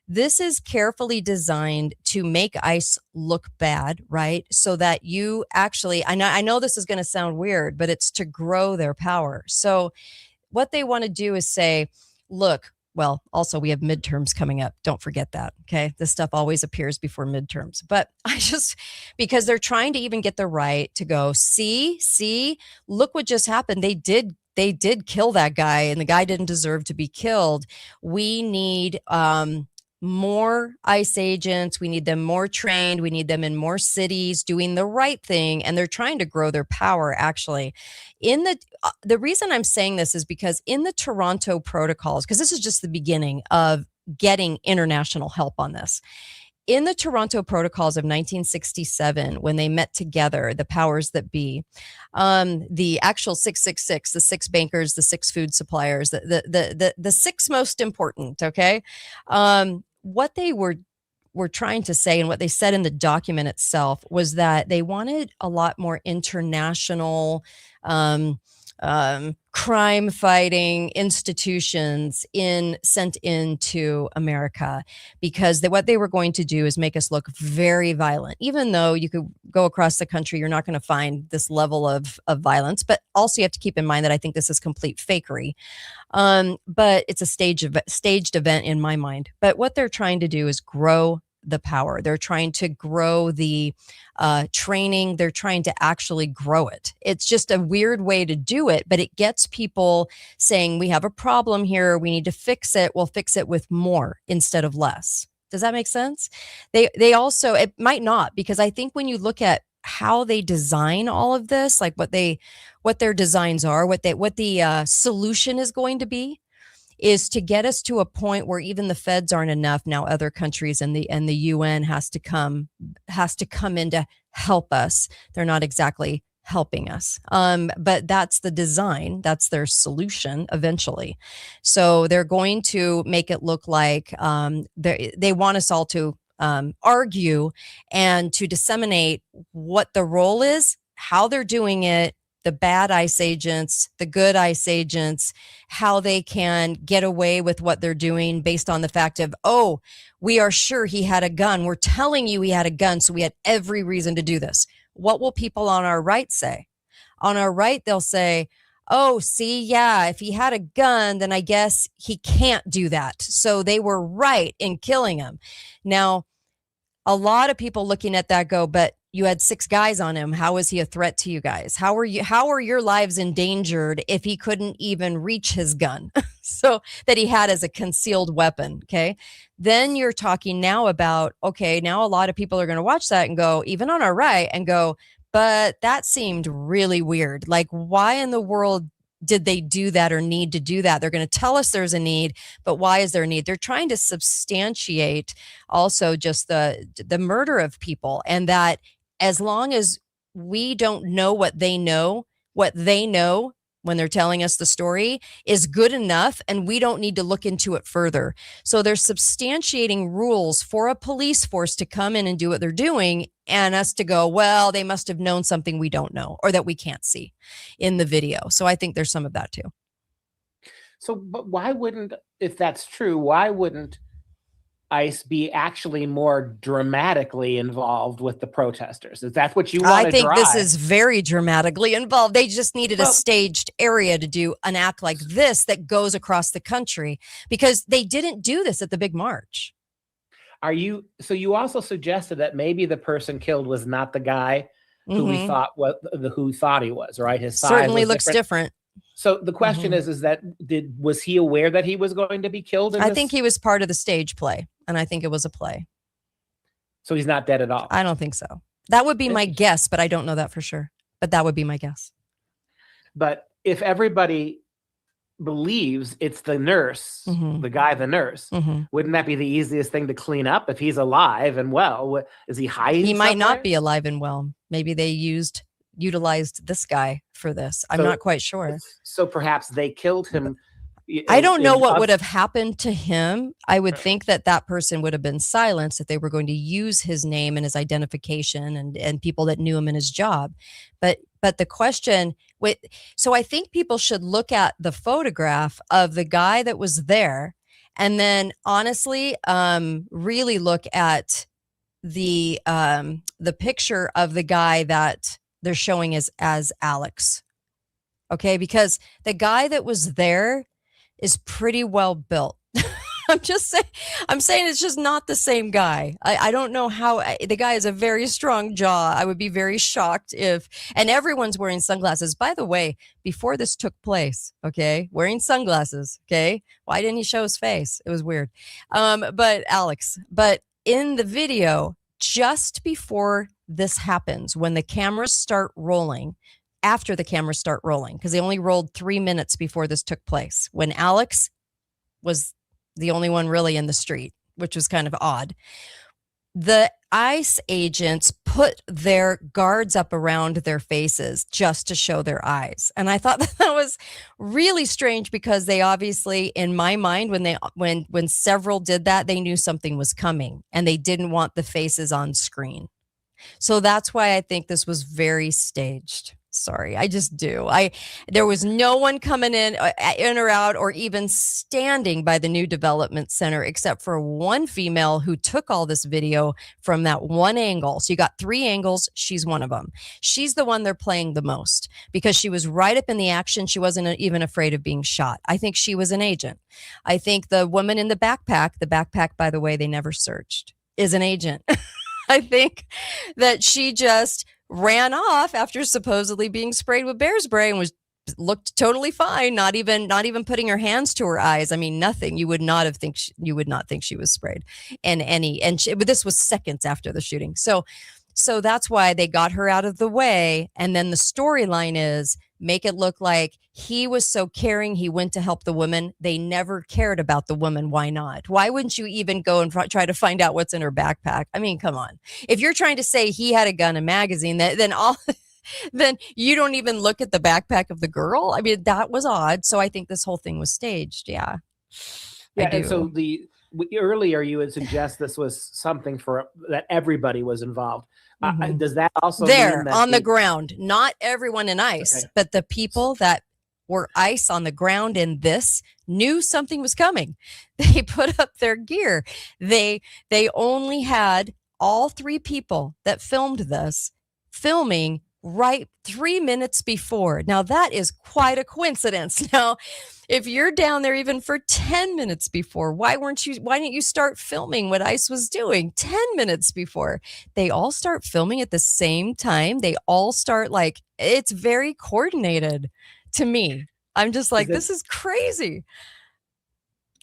This is carefully designed to make ICE look bad, right? So that you actually, I know this is going to sound weird, but it's to grow their power. So what they want to do is say, look, well, also we have midterms coming up. Don't forget that. Okay. This stuff always appears before midterms, but because they're trying to even get the right to go, see, look what just happened. They did kill that guy and the guy didn't deserve to be killed. We need, more ICE agents. We need them more trained. We need them in more cities doing the right thing. And they're trying to grow their power, actually. The reason I'm saying this is because in the Toronto protocols, because this is just the beginning of getting international help on this. In the Toronto protocols of 1967, when they met together, the powers that be, the actual 666, the six bankers, the six food suppliers, the six most important, okay? What they were trying to say and what they said in the document itself was that they wanted a lot more international crime fighting institutions sent into America, because what they were going to do is make us look very violent. Even though you could go across the country, you're not going to find this level of violence. But also you have to keep in mind that I think this is complete fakery. But it's a staged event in my mind. But what they're trying to do is grow the power. They're trying to grow the training. They're trying to actually grow it. It's just a weird way to do it, but it gets people saying, we have a problem here. We need to fix it. We'll fix it with more instead of less. Does that make sense? They also, it might not, because I think when you look at how they design all of this, like what their designs are, what the solution is going to be, is to get us to a point where even the feds aren't enough. Now other countries and the UN has to come in to help us. They're not exactly helping us. But that's the design. That's their solution eventually. So they're going to make it look like they want us all to argue and to disseminate what the role is, how they're doing it, the bad ICE agents, the good ICE agents, how they can get away with what they're doing based on the fact of, we are sure he had a gun. We're telling you he had a gun, so we had every reason to do this. What will people on our right say? On our right, they'll say, if he had a gun, then I guess he can't do that. So they were right in killing him. Now, a lot of people looking at that go, but you had 6 guys on him. How was he a threat to you guys? How are your lives endangered if he couldn't even reach his gun? So that he had as a concealed weapon. Okay. Then you're talking now about, now a lot of people are going to watch that and go, even on our right, and go, but that seemed really weird. Like, why in the world did they do that or need to do that? They're going to tell us there's a need, but why is there a need? They're trying to substantiate also just the murder of people, and that as long as we don't know what they know when they're telling us the story is good enough, and we don't need to look into it further. So they're substantiating rules for a police force to come in and do what they're doing, and us to go, well, they must have known something we don't know or that we can't see in the video. So I think there's some of that too. So, but why wouldn't, if that's true, why wouldn't ICE be actually more dramatically involved with the protesters? Is that what you want to drive? I think this is very dramatically involved. They just needed a staged area to do an act like this that goes across the country, because they didn't do this at the big march. So you also suggested that maybe the person killed was not the guy who we thought who thought he was, right? His size certainly was looks different. So the question is that was he aware that he was going to be killed? I think he was part of the stage play, and I think it was a play. So he's not dead at all. I don't think so. That would be my guess, but I don't know that for sure. But that would be my guess. But if everybody believes it's the nurse, the nurse, wouldn't that be the easiest thing to clean up if he's alive and well? Is he hiding? He might not be alive and well. Maybe they utilized this guy for this. I'm not quite sure. So perhaps they killed him. I don't know what would have happened to him. I would think that person would have been silenced if they were going to use his name and his identification and people that knew him in his job. But the question, so I think people should look at the photograph of the guy that was there, and then honestly, really look at the picture of the guy that they're showing as Alex. Okay, because the guy that was there is pretty well built. I'm saying it's just not the same guy. I don't know how. The guy has a very strong jaw. I would be very shocked and everyone's wearing sunglasses. By the way, before this took place, okay, wearing sunglasses, okay, why didn't he show his face? It was weird. But in the video, just before this happens, when the cameras start rolling, after the cameras start rolling, because they only rolled 3 minutes before this took place, when Alex was the only one really in the street, which was kind of odd. The ICE agents put their guards up around their faces just to show their eyes. And I thought that was really strange because they obviously, in my mind, when several did that, they knew something was coming and they didn't want the faces on screen. So that's why I think this was very staged. Sorry, I just do. There was no one coming in or out or even standing by the new development center except for one female who took all this video from that one angle. So you got 3 angles. She's one of them. She's the one they're playing the most because she was right up in the action. She wasn't even afraid of being shot. I think she was an agent. I think the woman in the backpack, by the way, they never searched, is an agent. I think that she just ran off after supposedly being sprayed with bear spray and looked totally fine, not even putting her hands to her eyes. I mean, nothing. You would not think she was sprayed. But this was seconds after the shooting. So that's why they got her out of the way. And then the storyline is make it look like he was so caring. He went to help the woman. They never cared about the woman. Why not? Why wouldn't you even go and try to find out what's in her backpack? I mean, come on. If you're trying to say he had a gun and magazine, then you don't even look at the backpack of the girl. I mean, that was odd. So I think this whole thing was staged. Yeah. And so earlier you would suggest this was something that everybody was involved. Does that also there mean that on the ground, not everyone in ICE, but the people that were ICE on the ground in this knew something was coming. They put up their gear. They only had all 3 people that filmed this filming right 3 minutes before. Now that is quite a coincidence. Now, if you're down there even for 10 minutes before, why didn't you start filming what ICE was doing 10 minutes before? They all start filming at the same time. They all start it's very coordinated to me. I'm just like, this is crazy.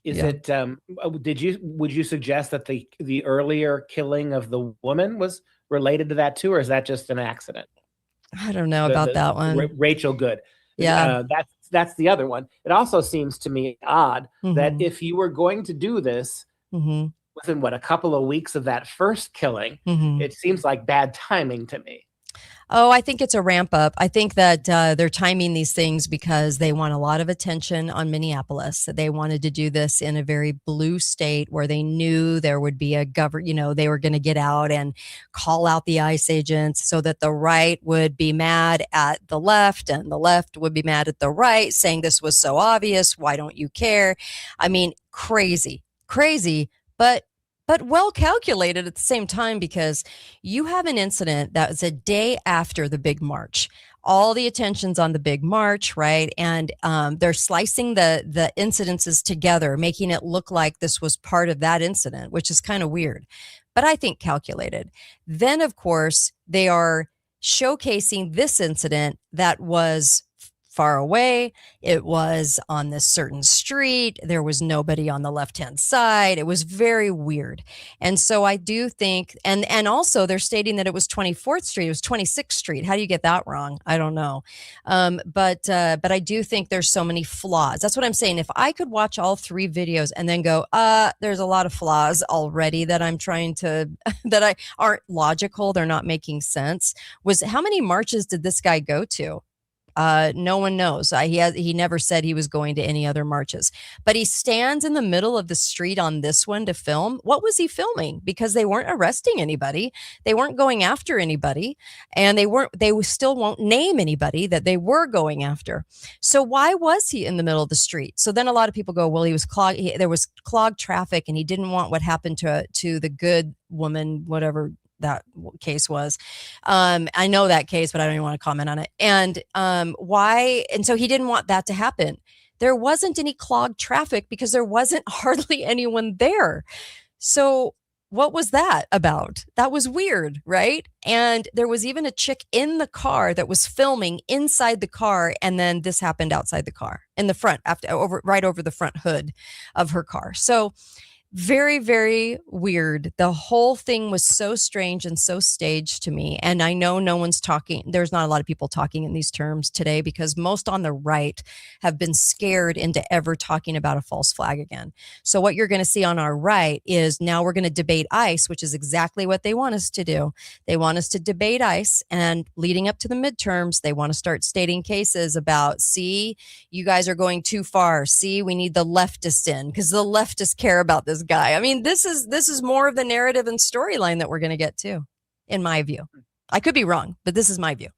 Would you suggest that the earlier killing of the woman was related to that too, or is that just an accident? I don't know about that one. Rachel Good. Yeah. That's the other one. It also seems to me odd that if you were going to do this within a couple of weeks of that first killing, it seems like bad timing to me. Oh, I think it's a ramp up. I think that they're timing these things because they want a lot of attention on Minneapolis. They wanted to do this in a very blue state where they knew there would be they were going to get out and call out the ICE agents so that the right would be mad at the left and the left would be mad at the right, saying this was so obvious. Why don't you care? I mean, crazy, but well calculated at the same time, because you have an incident that was a day after the big march. all the attention's on the big march, right? And they're slicing the incidences together, making it look like this was part of that incident, which is kind of weird, but I think calculated. Then, of course, they are showcasing this incident that was far away. It was on this certain street. There was nobody on the left-hand side. It was very weird. And so I do think, and also they're stating that it was 24th Street. It was 26th Street. How do you get that wrong? I don't know. But I do think there's so many flaws. That's what I'm saying. If I could watch all 3 videos and then go, there's a lot of flaws already that I'm trying to, that aren't logical. They're not making sense. How many marches did this guy go to? No one knows. He never said he was going to any other marches, but he stands in the middle of the street on this one to film. What was he filming? Because they weren't arresting anybody. They weren't going after anybody, and they still won't name anybody that they were going after. So why was he in the middle of the street? So then a lot of people go, well, he was clogged. There was clogged traffic and he didn't want what happened to the good woman, whatever that case was. I know that case, but I don't even want to comment on it. And why? And so he didn't want that to happen. There wasn't any clogged traffic because there wasn't hardly anyone there. So what was that about? That was weird, right? And there was even a chick in the car that was filming inside the car, and then this happened outside the car, in the front, right over the front hood of her car. So very, very weird. The whole thing was so strange and so staged to me. And I know no one's talking. There's not a lot of people talking in these terms today because most on the right have been scared into ever talking about a false flag again. So what you're going to see on our right is now we're going to debate ICE, which is exactly what they want us to do. They want us to debate ICE, and leading up to the midterms, they want to start stating cases about, see, you guys are going too far. See, we need the leftists in because the leftists care about this guy. I mean, this is more of the narrative and storyline that we're going to get to, in my view. I could be wrong, but this is my view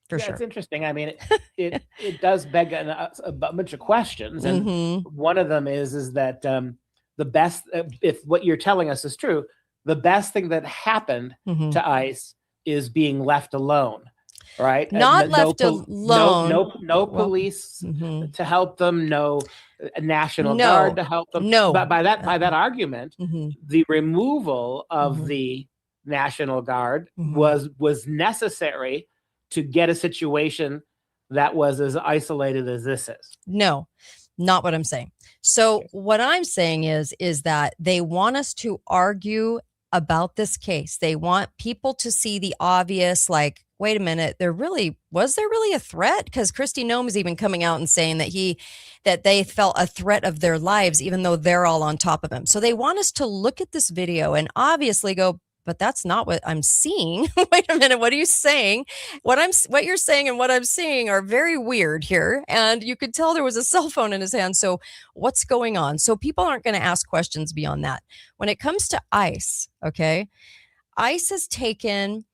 for sure. It's interesting. I mean, it does beg a bunch of questions, and one of them is that the best, if what you're telling us is true, the best thing that happened to ICE is being left alone. Right? Not left alone. No police to help them. No National Guard to help them. No. But by that argument, the removal of the National Guard was necessary to get a situation that was as isolated as this is. No, not what I'm saying. So what I'm saying is that they want us to argue about this case. They want people to see the obvious, like, wait a minute, was there really a threat? Because Kristi Noem is even coming out and saying that they felt a threat of their lives, even though they're all on top of him. So they want us to look at this video and obviously go, but that's not what I'm seeing. Wait a minute, what are you saying? What you're saying and what I'm seeing are very weird here. And you could tell there was a cell phone in his hand. So what's going on? So people aren't going to ask questions beyond that. When it comes to ICE, okay, ICE has taken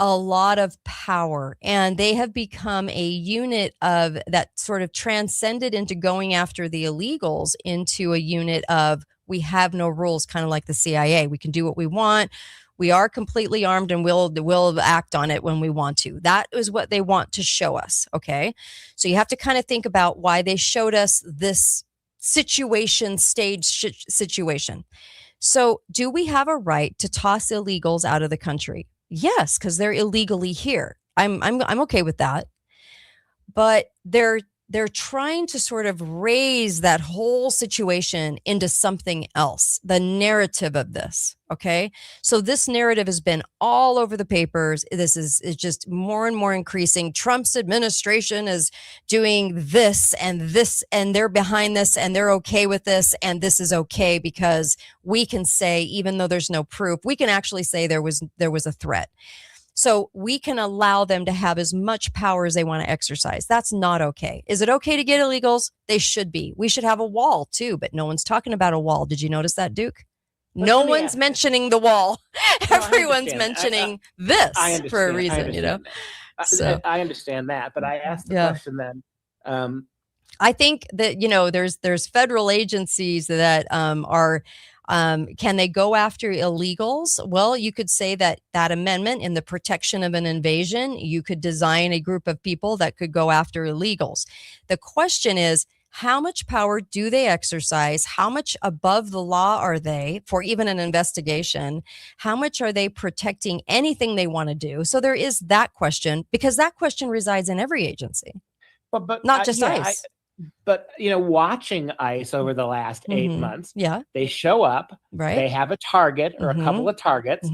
a lot of power, and they have become a unit of that sort of transcended into going after the illegals into a unit of we have no rules, kind of like the CIA. We can do what we want. We are completely armed and we'll act on it when we want to. That is what they want to show us. Okay. So you have to kind of think about why they showed us this situation, situation. So do we have a right to toss illegals out of the country? Yes, because they're illegally here. I'm okay with that. But they're trying to sort of raise that whole situation into something else, the narrative of this. Okay. So this narrative has been all over the papers. This is just more and more increasing. Trump's administration is doing this, and they're behind this, and they're okay with this. And this is okay because we can say, even though there's no proof, we can actually say there was a threat. So we can allow them to have as much power as they want to exercise. That's not okay. Is it okay to get illegals? They should be. We should have a wall too, but no one's talking about a wall. Did you notice that, Duke? No one's mentioning the wall. Everyone's mentioning this for a reason, you know? So I understand that, but I asked the question then. I think that, you know, there's federal agencies that are Can they go after illegals? Well, you could say that amendment in the protection of an invasion, you could design a group of people that could go after illegals. The question is, how much power do they exercise? How much above the law are they for even an investigation? How much are they protecting anything they want to do? So there is that question, because that question resides in every agency, but not just ICE. But, watching ICE over the last 8 months, they show up, right? They have a target or a couple of targets.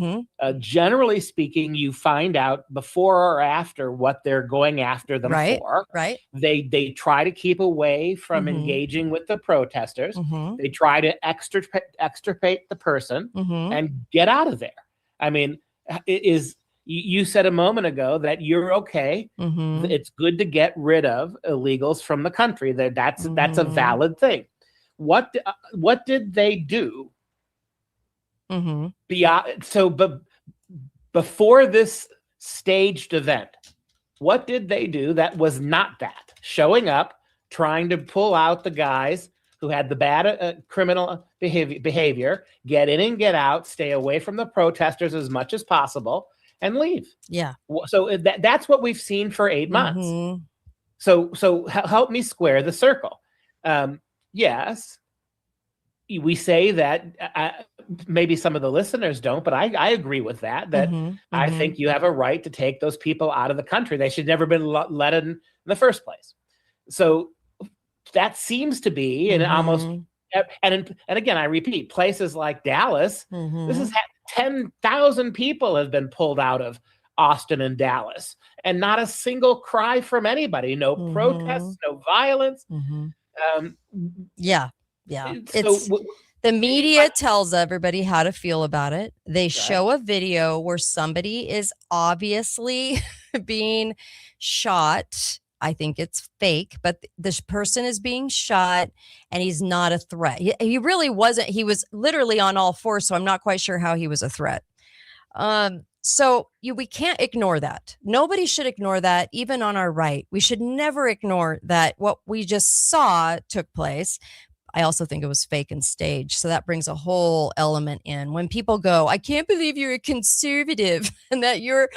Generally speaking, you find out before or after what they're going after them for. Right. They try to keep away from engaging with the protesters. They try to extirpate the person and get out of there. I mean, you said a moment ago that you're okay. It's good to get rid of illegals from the country. That's a valid thing. What did they do? But before this staged event, what did they do that was not that? Showing up, trying to pull out the guys who had the bad criminal behavior, get in and get out, stay away from the protesters as much as possible, and leave. Yeah. So that's what we've seen for 8 months. So help me square the circle. Yes, we say that maybe some of the listeners don't, but I agree with that. I think you have a right to take those people out of the country. They should never been let in the first place. So that seems to be in almost and again, I repeat, places like Dallas, this is 10,000 people have been pulled out of Austin and Dallas, and not a single cry from anybody. No protests, no violence. The media tells everybody how to feel about it. They show a video where somebody is obviously being shot. I think it's fake, but this person is being shot and he's not a threat. He really wasn't. He was literally on all fours, so I'm not quite sure how he was a threat. We can't ignore that. Nobody should ignore that, even on our right. We should never ignore that what we just saw took place. I also think it was fake and staged. So that brings a whole element in. When people go, I can't believe you're a conservative and that you're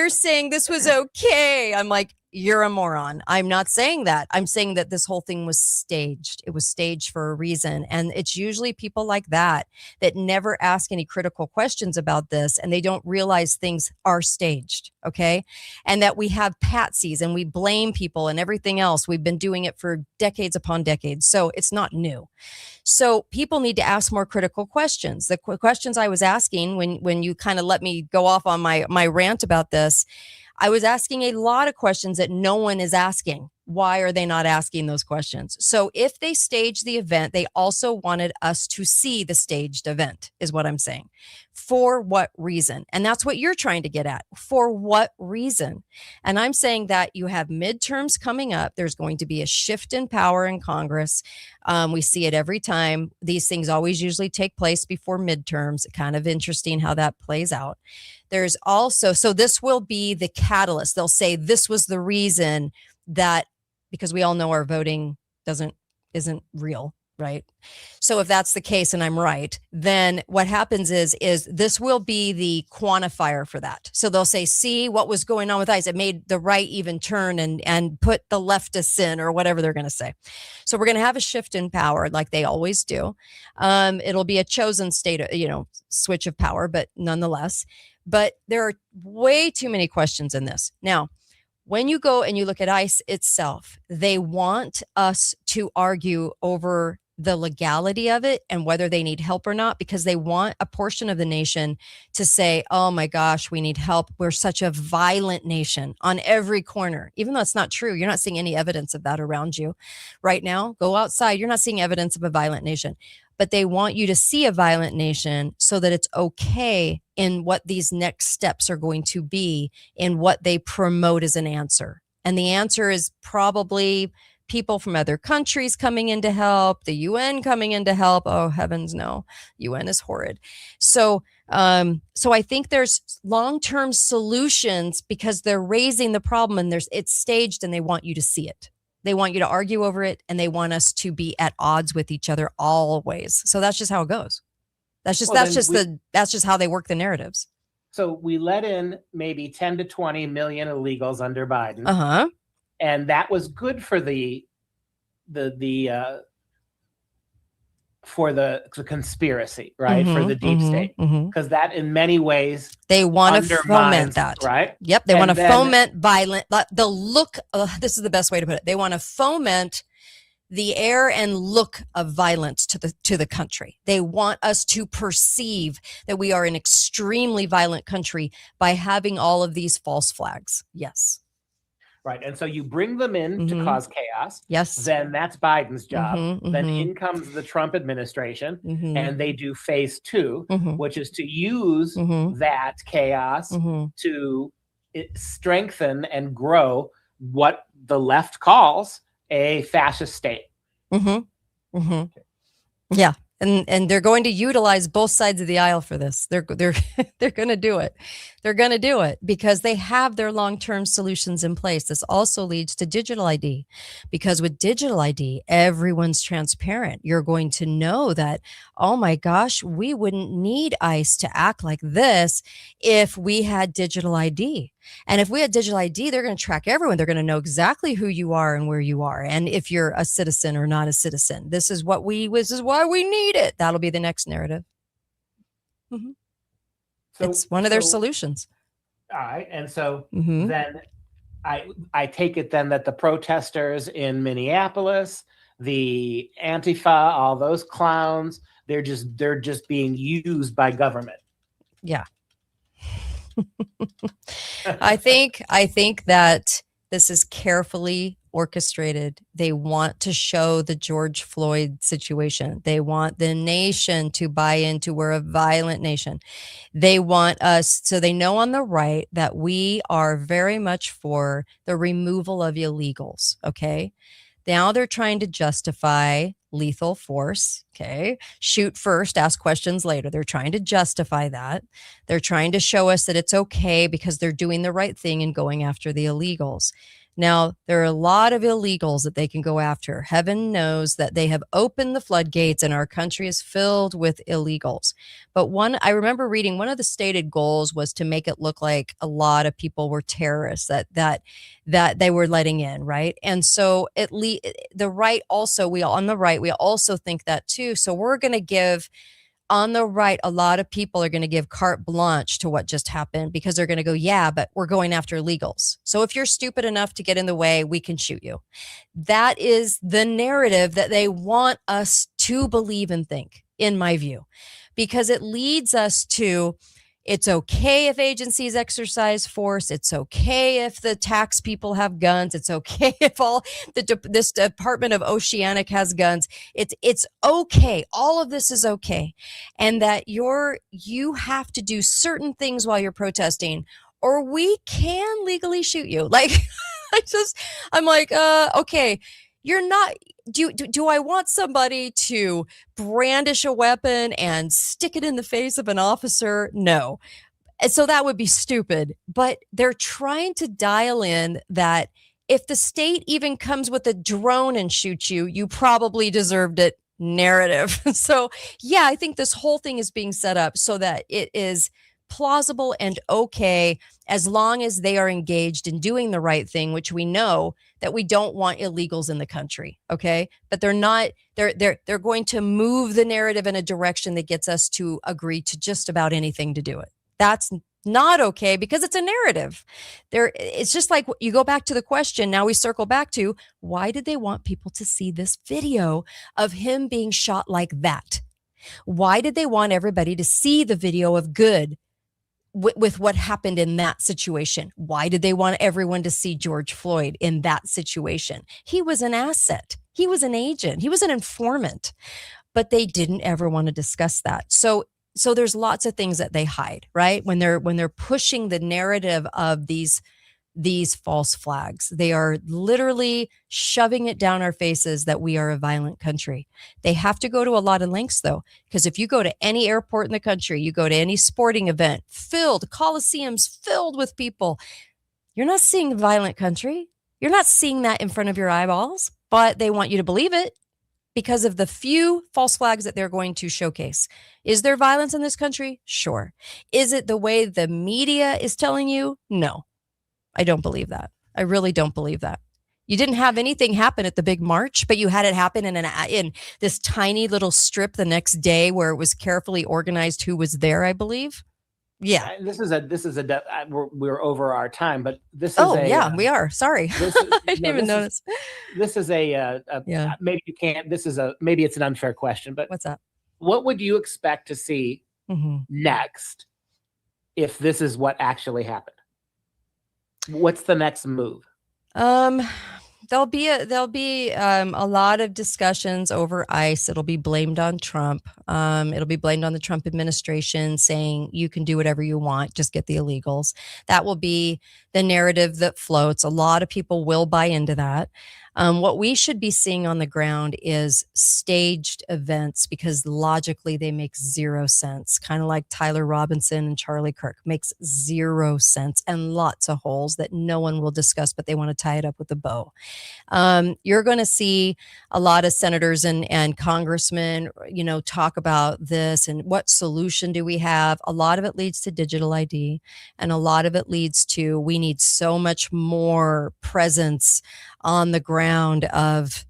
saying this was okay. I'm like, you're a moron. I'm not saying that. I'm saying that this whole thing was staged. It was staged for a reason. And it's usually people like that never ask any critical questions about this, and they don't realize things are staged. Okay. And that we have patsies and we blame people and everything else. We've been doing it for decades upon decades. So it's not new. So people need to ask more critical questions. The questions I was asking when you kind of let me go off on my rant about this, I was asking a lot of questions that no one is asking. Why are they not asking those questions? So if they staged the event, they also wanted us to see the staged event, is what I'm saying. For what reason? And that's what you're trying to get at. For what reason? And I'm saying that you have midterms coming up. There's going to be a shift in power in Congress. We see it every time. These things always usually take place before midterms. Kind of interesting how that plays out. There's also, so this will be the catalyst. They'll say this was the reason that, because we all know our voting isn't real, right? So if that's the case and I'm right, then what happens is this will be the quantifier for that. So they'll say, see what was going on with ICE. It made the right even turn and put the leftists in, or whatever they're going to say. So we're going to have a shift in power like they always do. It'll be a chosen state, switch of power, but nonetheless. But there are way too many questions in this. Now, when you go and you look at ICE itself, they want us to argue over the legality of it and whether they need help or not, because they want a portion of the nation to say, oh my gosh, we need help. We're such a violent nation on every corner, even though it's not true. You're not seeing any evidence of that around you right now. Go outside. You're not seeing evidence of a violent nation. But they want you to see a violent nation so that it's okay in what these next steps are going to be in what they promote as an answer. And the answer is probably people from other countries coming in to help, the UN coming in to help. Oh, heavens, no. UN is horrid. So I think there's long-term solutions because they're raising the problem and it's staged and they want you to see it. They want you to argue over it, and they want us to be at odds with each other always. So that's just how it goes. That's just that's just how they work the narratives. So we let in maybe 10 to 20 million illegals under Biden. Uh-huh. And that was good for the conspiracy, right? For the deep state. Because that in many ways they want to foment that. Right? Yep. They want to foment violent, this is the best way to put it. They want to foment the air and look of violence to the country. They want us to perceive that we are an extremely violent country by having all of these false flags. Yes. Right. And so you bring them in to cause chaos. Yes. Then that's Biden's job. Then in comes the Trump administration, and they do phase 2, which is to use that chaos to strengthen and grow what the left calls a fascist state. Yeah. And they're going to utilize both sides of the aisle for this. They're going to do it. They're going to do it because they have their long-term solutions in place. This also leads to digital ID, because with digital ID, everyone's transparent. You're going to know that, oh my gosh, we wouldn't need ICE to act like this if we had digital ID. And if we had digital ID, they're going to track everyone. They're going to know exactly who you are and where you are, and if you're a citizen or not a citizen. This is why we need it. That'll be the next narrative. It's one of their solutions. All right. And so then I take it then that the protesters in Minneapolis, the Antifa, all those clowns, they're just being used by government. Yeah. I think that this is carefully orchestrated. They want to show the George Floyd situation. They want the nation to buy into we're a violent nation. They want us, so they know on the right that we are very much for the removal of illegals. Okay. Now they're trying to justify lethal force. Okay. Shoot first, ask questions later. They're trying to justify that. They're trying to show us that it's okay because they're doing the right thing and going after the illegals. Now, there are a lot of illegals that they can go after. Heaven knows that they have opened the floodgates and our country is filled with illegals. But I remember reading one of the stated goals was to make it look like a lot of people were terrorists that they were letting in, right? And so the right also, we also think that too. So we're going to give, on the right, a lot of people are going to give carte blanche to what just happened because they're going to go, yeah, but we're going after illegals. So if you're stupid enough to get in the way, we can shoot you. That is the narrative that they want us to believe and think, in my view, because it leads us to, it's okay if agencies exercise force. It's okay if the tax people have guns. It's okay if this Department of Oceanic has guns. It's okay. All of this is okay. And that you have to do certain things while you're protesting, or we can legally shoot you. Like, I'm like, okay, you're not, do I want somebody to brandish a weapon and stick it in the face of an officer? No. And so that would be stupid. But they're trying to dial in that if the state even comes with a drone and shoots you, you probably deserved it narrative. So yeah, I think this whole thing is being set up so that it is plausible and okay as long as they are engaged in doing the right thing, which we know that we don't want illegals in the country. Okay. But they're not, they're going to move the narrative in a direction that gets us to agree to just about anything to do it. That's not okay because it's a narrative. It's just like you go back to the question. Now we circle back to, why did they want people to see this video of him being shot like that? Why did they want everybody to see the video of Good with what happened in that situation? Why did they want everyone to see George Floyd in that situation? He was an asset. He was an agent. He was an informant, but they didn't ever want to discuss that. So there's lots of things that they hide, right? When they're pushing the narrative of these false flags, they are literally shoving it down our faces that we are a violent country. They have to go to a lot of lengths though, because if you go to any airport in the country, you go to any sporting event, coliseums filled with people, you're not seeing a violent country. You're not seeing that in front of your eyeballs, but they want you to believe it because of the few false flags that they're going to showcase. Is there violence in this country? Sure. Is it the way the media is telling you? No, I don't believe that. I really don't believe that. You didn't have anything happen at the big march, but you had it happen in this tiny little strip the next day where it was carefully organized who was there, I believe. Yeah. We're over our time, but this is we are. Sorry. I didn't even notice. This is maybe you can't, maybe it's an unfair question, but what's that? What would you expect to see next if this is what actually happened? What's the next move? There'll be a lot of discussions over ICE. It'll be blamed on Trump. It'll be blamed on the Trump administration, saying you can do whatever you want, just get the illegals. That will be the narrative that floats. A lot of people will buy into that. What we should be seeing on the ground is staged events, because logically they make zero sense. Kind of like Tyler Robinson and Charlie Kirk, makes zero sense, and lots of holes that no one will discuss, but they want to tie it up with a bow. You're going to see a lot of senators and congressmen, talk about this and what solution do we have. A lot of it leads to digital ID, and a lot of it leads to, we need so much more presence on the ground of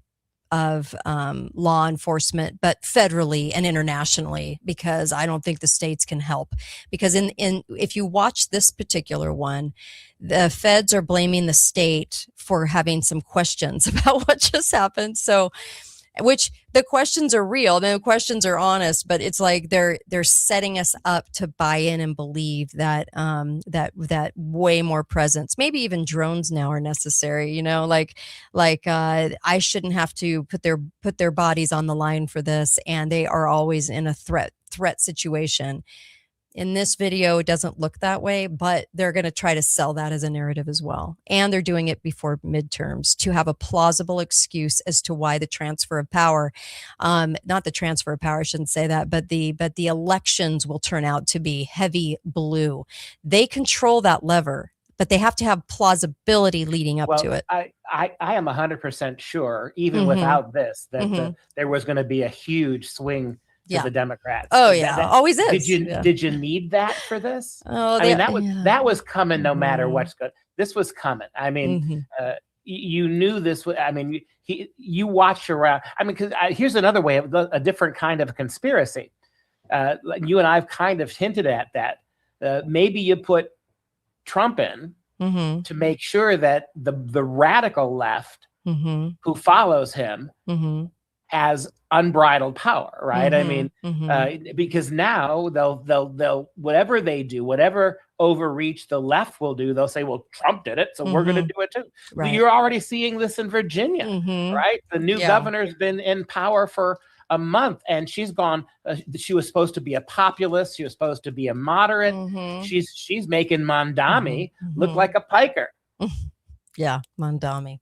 law enforcement, but federally and internationally, because I don't think the states can help. Because if you watch this particular one, the feds are blaming the state for having some questions about what just happened. So, which the questions are real, the questions are honest, but it's like they're setting us up to buy in and believe that that way more presence, maybe even drones now are necessary. I shouldn't have to put their bodies on the line for this, and they are always in a threat situation. In this video, it doesn't look that way, but they're going to try to sell that as a narrative as well. And they're doing it before midterms to have a plausible excuse as to why the transfer of power, not the transfer of power, I shouldn't say that, but the elections will turn out to be heavy blue. They control that lever, but they have to have plausibility leading up to it. I am 100% sure, even without this, that there was going to be a huge swing to the Democrats. Oh yeah, always is. Did you need that for this? Oh, that was coming no matter what's good. This was coming. I mean, you knew this. I mean, you watched around. I mean, because here's another way of a different kind of conspiracy. You and I've kind of hinted at that. Maybe you put Trump in to make sure that the radical left who follows him has unbridled power, right? I mean, because now they'll whatever they do, whatever overreach the left will do, they'll say, well, Trump did it, so we're going to do it too. Right. You're already seeing this in Virginia, right? The new governor's been in power for a month, and she's gone. She was supposed to be a populist. She was supposed to be a moderate. She's making Mondami look like a piker. Yeah, Mondami.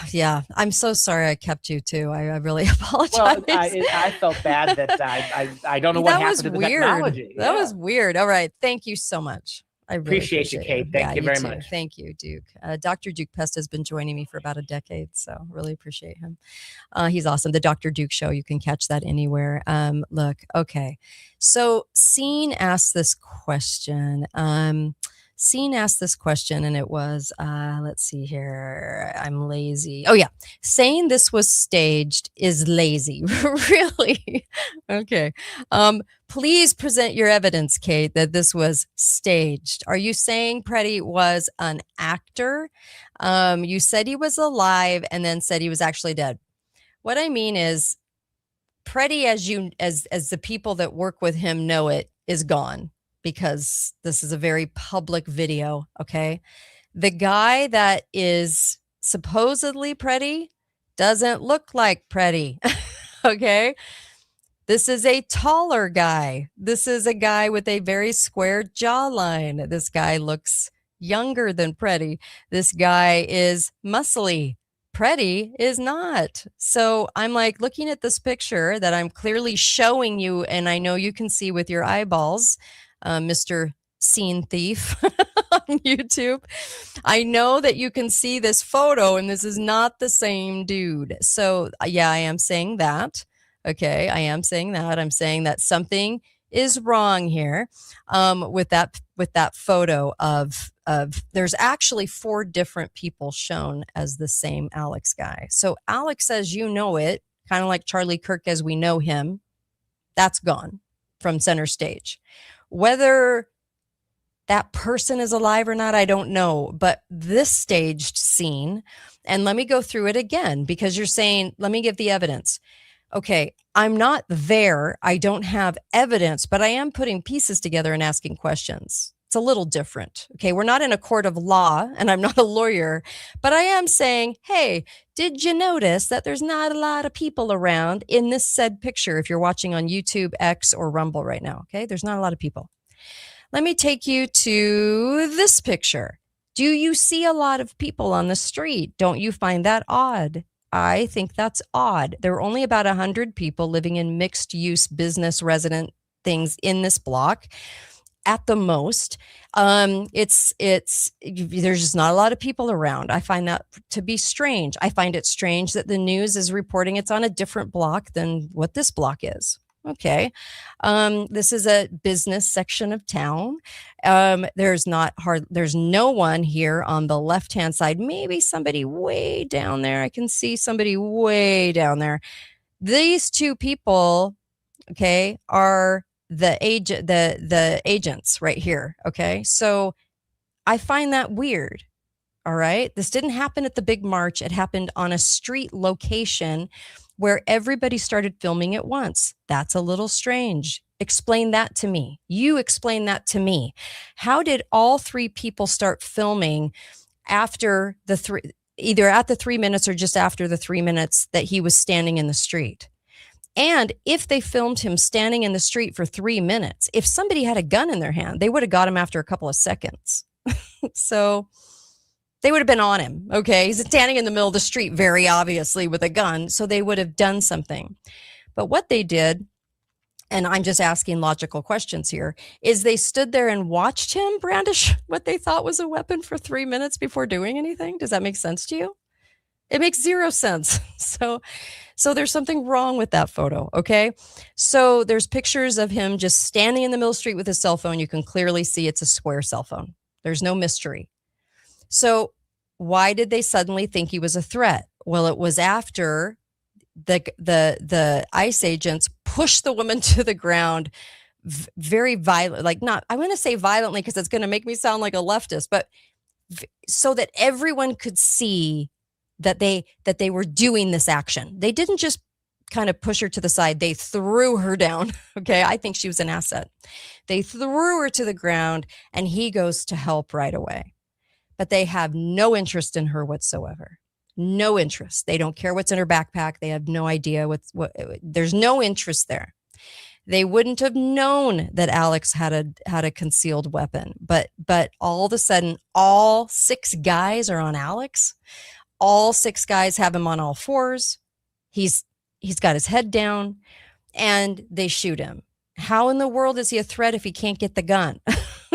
Yeah, I'm so sorry I kept you too. I really apologize. Well, I felt bad that I don't know what happened to the technology. That was weird. All right. Thank you so much. I really appreciate you, Kate. Thank you very much. Thank you, Duke. Dr. Duke Pesta has been joining me for about a decade, so really appreciate him. He's awesome. The Dr. Duke Show, you can catch that anywhere. Look, okay. So Scene asked this question. Scene asked this question, and it was, let's see here. I'm lazy. Oh, yeah. Saying this was staged is lazy. Really? Okay. Please present your evidence, Kate, that this was staged. Are you saying Pretti was an actor? You said he was alive and then said he was actually dead. What I mean is, Pretti, as the people that work with him know it, is gone. Because this is a very public video, okay? The guy that is supposedly Pretti doesn't look like Pretti, okay? This is a taller guy. This is a guy with a very square jawline. This guy looks younger than Pretti. This guy is muscly. Pretti is not. So I'm like looking at this picture that I'm clearly showing you, and I know you can see with your eyeballs, Mr. scene thief on YouTube, I know that you can see this photo and this is not the same dude. So yeah, I am saying that. Okay, I am saying that. I'm saying that something is wrong here with that photo of there's actually 4 different people shown as the same Alex guy. So Alex, as you know it, kind of like Charlie Kirk as we know him, that's gone from center stage. Whether that person is alive or not, I don't know. But this staged scene, and let me go through it again, because you're saying, let me give the evidence. Okay, I'm not there. I don't have evidence, but I am putting pieces together and asking questions. It's a little different. Okay, we're not in a court of law, and I'm not a lawyer, but I am saying, hey, did you notice that there's not a lot of people around in this said picture if you're watching on YouTube, X, or Rumble right now? Okay, there's not a lot of people. Let me take you to this picture. Do you see a lot of people on the street? Don't you find that odd? I think that's odd. There are only about 100 people living in mixed use business resident things in this block at the most. There's just not a lot of people around. I find that to be strange. I find it strange that the news is reporting it's on a different block than what this block is. Okay. This is a business section of town. There's no one here on the left-hand side. Maybe somebody way down there. I can see somebody way down there. These 2 people, okay, are the agents right here. Okay. So I find that weird. All right. This didn't happen at the big march. It happened on a street location where everybody started filming at once. That's a little strange. Explain that to me. You explain that to me. How did all 3 people start filming after either at the 3 minutes or just after the 3 minutes that he was standing in the street? And if they filmed him standing in the street for 3 minutes, if somebody had a gun in their hand, they would have got him after a couple of seconds. So they would have been on him. Okay. He's standing in the middle of the street, very obviously with a gun. So they would have done something. But what they did, and I'm just asking logical questions here, is they stood there and watched him brandish what they thought was a weapon for 3 minutes before doing anything. Does that make sense to you? It makes 0 sense. So there's something wrong with that photo. Okay. So there's pictures of him just standing in the middle of the street with his cell phone. You can clearly see it's a square cell phone. There's no mystery. So why did they suddenly think he was a threat? Well, it was after the ICE agents pushed the woman to the ground very violent, like not, I want to say violently because it's going to make me sound like a leftist, but so that everyone could see that they were doing this action. They didn't just kind of push her to the side. They threw her down. Okay. I think she was an asset. They threw her to the ground and he goes to help right away. But they have no interest in her whatsoever. No interest. They don't care what's in her backpack. They have no idea what there's no interest there. They wouldn't have known that Alex had a concealed weapon. But all of a sudden, all 6 guys are on Alex. All 6 guys have him on all 4s. He's got his head down and they shoot him. How in the world is he a threat if he can't get the gun?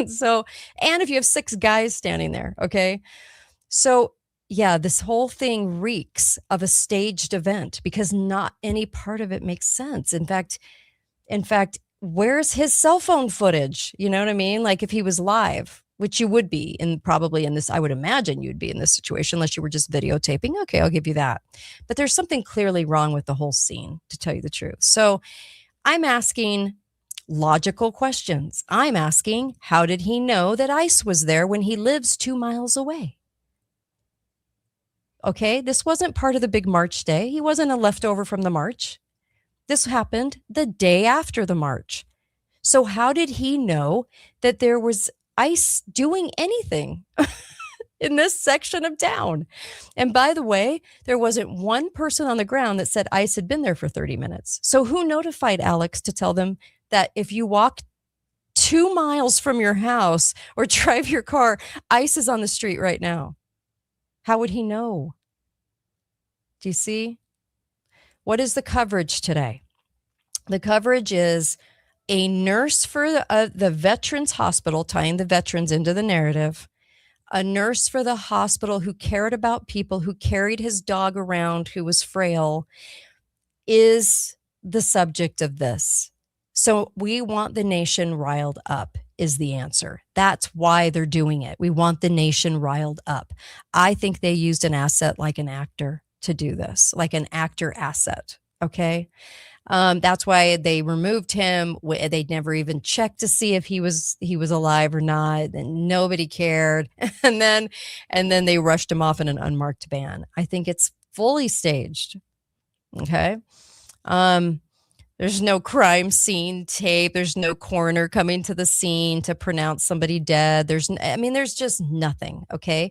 So, and if you have 6 guys standing there, okay? So, yeah, this whole thing reeks of a staged event because not any part of it makes sense. In fact, where's his cell phone footage? You know what I mean? Like if he was live, which you would be probably in this, I would imagine you'd be in this situation unless you were just videotaping. Okay, I'll give you that. But there's something clearly wrong with the whole scene, to tell you the truth. So I'm asking logical questions. I'm asking, how did he know that ICE was there when he lives 2 miles away? Okay, this wasn't part of the big march day. He wasn't a leftover from the march. This happened the day after the march. So how did he know that there was ICE doing anything in this section of town? And by the way, there wasn't one person on the ground that said ICE had been there for 30 minutes. So who notified Alex to tell them that if you walk 2 miles from your house or drive your car, ICE is on the street right now? How would he know? Do you see? What is the coverage today? The coverage is a nurse for the veterans hospital, tying the veterans into the narrative, a nurse for the hospital who cared about people, who carried his dog around, who was frail, is the subject of this. So we want the nation riled up is the answer. That's why they're doing it. We want the nation riled up. I think they used an asset like an actor to do this, like an actor asset. Okay. That's why they removed him. They'd never even checked to see if he was alive or not, and nobody cared. And then they rushed him off in an unmarked van. I think it's fully staged. Okay. There's no crime scene tape. There's no coroner coming to the scene to pronounce somebody dead. There's just nothing. Okay.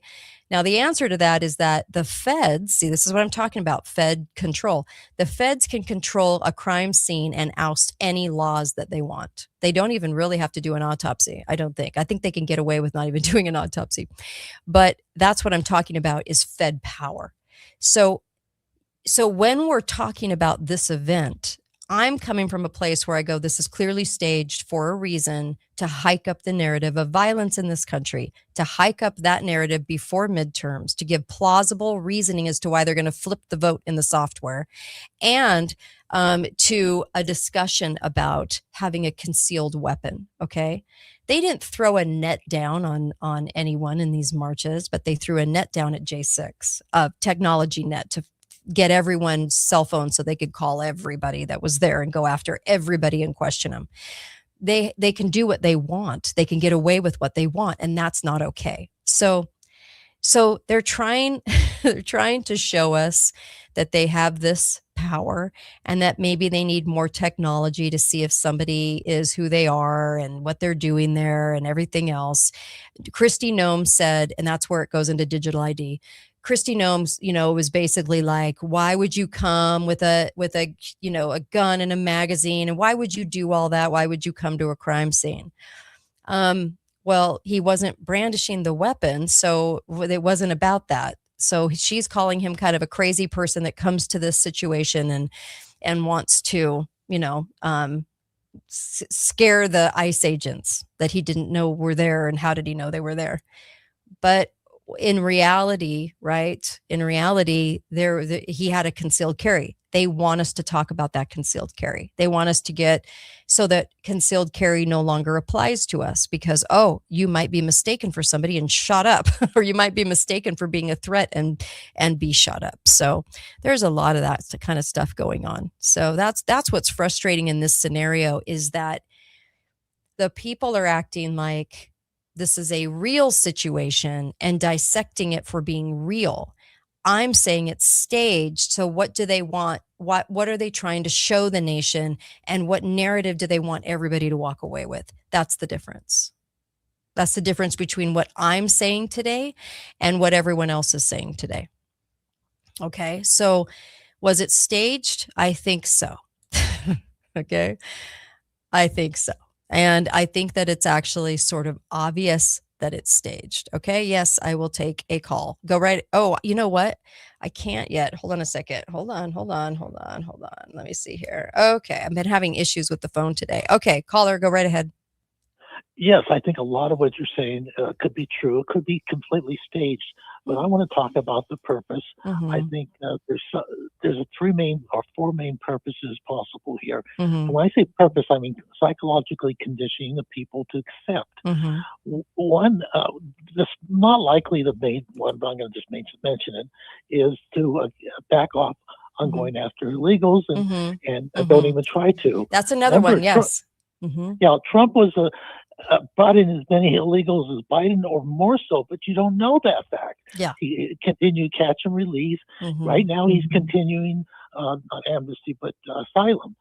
Now, the answer to that is that the feds, see, this is what I'm talking about, Fed control. The feds can control a crime scene and oust any laws that they want. They don't even really have to do an autopsy, I don't think. I think they can get away with not even doing an autopsy. But that's what I'm talking about is Fed power. So when we're talking about this event, I'm coming from a place where I go, this is clearly staged for a reason to hike up the narrative of violence in this country, to hike up that narrative before midterms, to give plausible reasoning as to why they're going to flip the vote in the software, and to a discussion about having a concealed weapon. Okay. They didn't throw a net down on anyone in these marches, but they threw a net down at J6, a technology net to get everyone's cell phone so they could call everybody that was there and go after everybody and question them. They can do what they want. They can get away with what they want, and that's not okay. So they're trying to show us that they have this power and that maybe they need more technology to see if somebody is who they are and what they're doing there and everything else. Kristi Noem said, and that's where it goes into digital ID. Kristi Noem, was basically like, why would you come with a gun and a magazine? And why would you do all that? Why would you come to a crime scene? Well, he wasn't brandishing the weapon, so it wasn't about that. So she's calling him kind of a crazy person that comes to this situation and wants to, scare the ICE agents that he didn't know were there. And how did he know they were there? But in reality, he had a concealed carry. They want us to talk about that concealed carry. They want us to get so that concealed carry no longer applies to us because, you might be mistaken for somebody and shot up, or you might be mistaken for being a threat and be shot up. So there's a lot of that kind of stuff going on. So that's what's frustrating in this scenario is that the people are acting like this is a real situation and dissecting it for being real. I'm saying it's staged. So what do they want? What are they trying to show the nation? And what narrative do they want everybody to walk away with? That's the difference. That's the difference between what I'm saying today and what everyone else is saying today. Okay. So was it staged? I think so. Okay. I think so. And I think that it's actually sort of obvious that it's staged. Okay. Yes, I will take a call. Go right. Oh, you know what? I can't yet. Hold on a second. Hold on. Let me see here. Okay. I've been having issues with the phone today. Okay. Caller, go right ahead. Yes, I think a lot of what you're saying could be true. It could be completely staged. But I want to talk about the purpose. Mm-hmm. I think there's four main purposes possible here. Mm-hmm. And when I say purpose, I mean psychologically conditioning the people to accept. Mm-hmm. One, this not likely the main one, but I'm going to just mention it, is to back off on Mm-hmm. going after illegals and Mm-hmm. don't even try to. That's another one. Yes. Mm-hmm. Yeah, Trump was brought in as many illegals as Biden, or more so, but you don't know that fact. Yeah. He continued catch and release. Mm-hmm. Right now, he's continuing not amnesty, but asylum.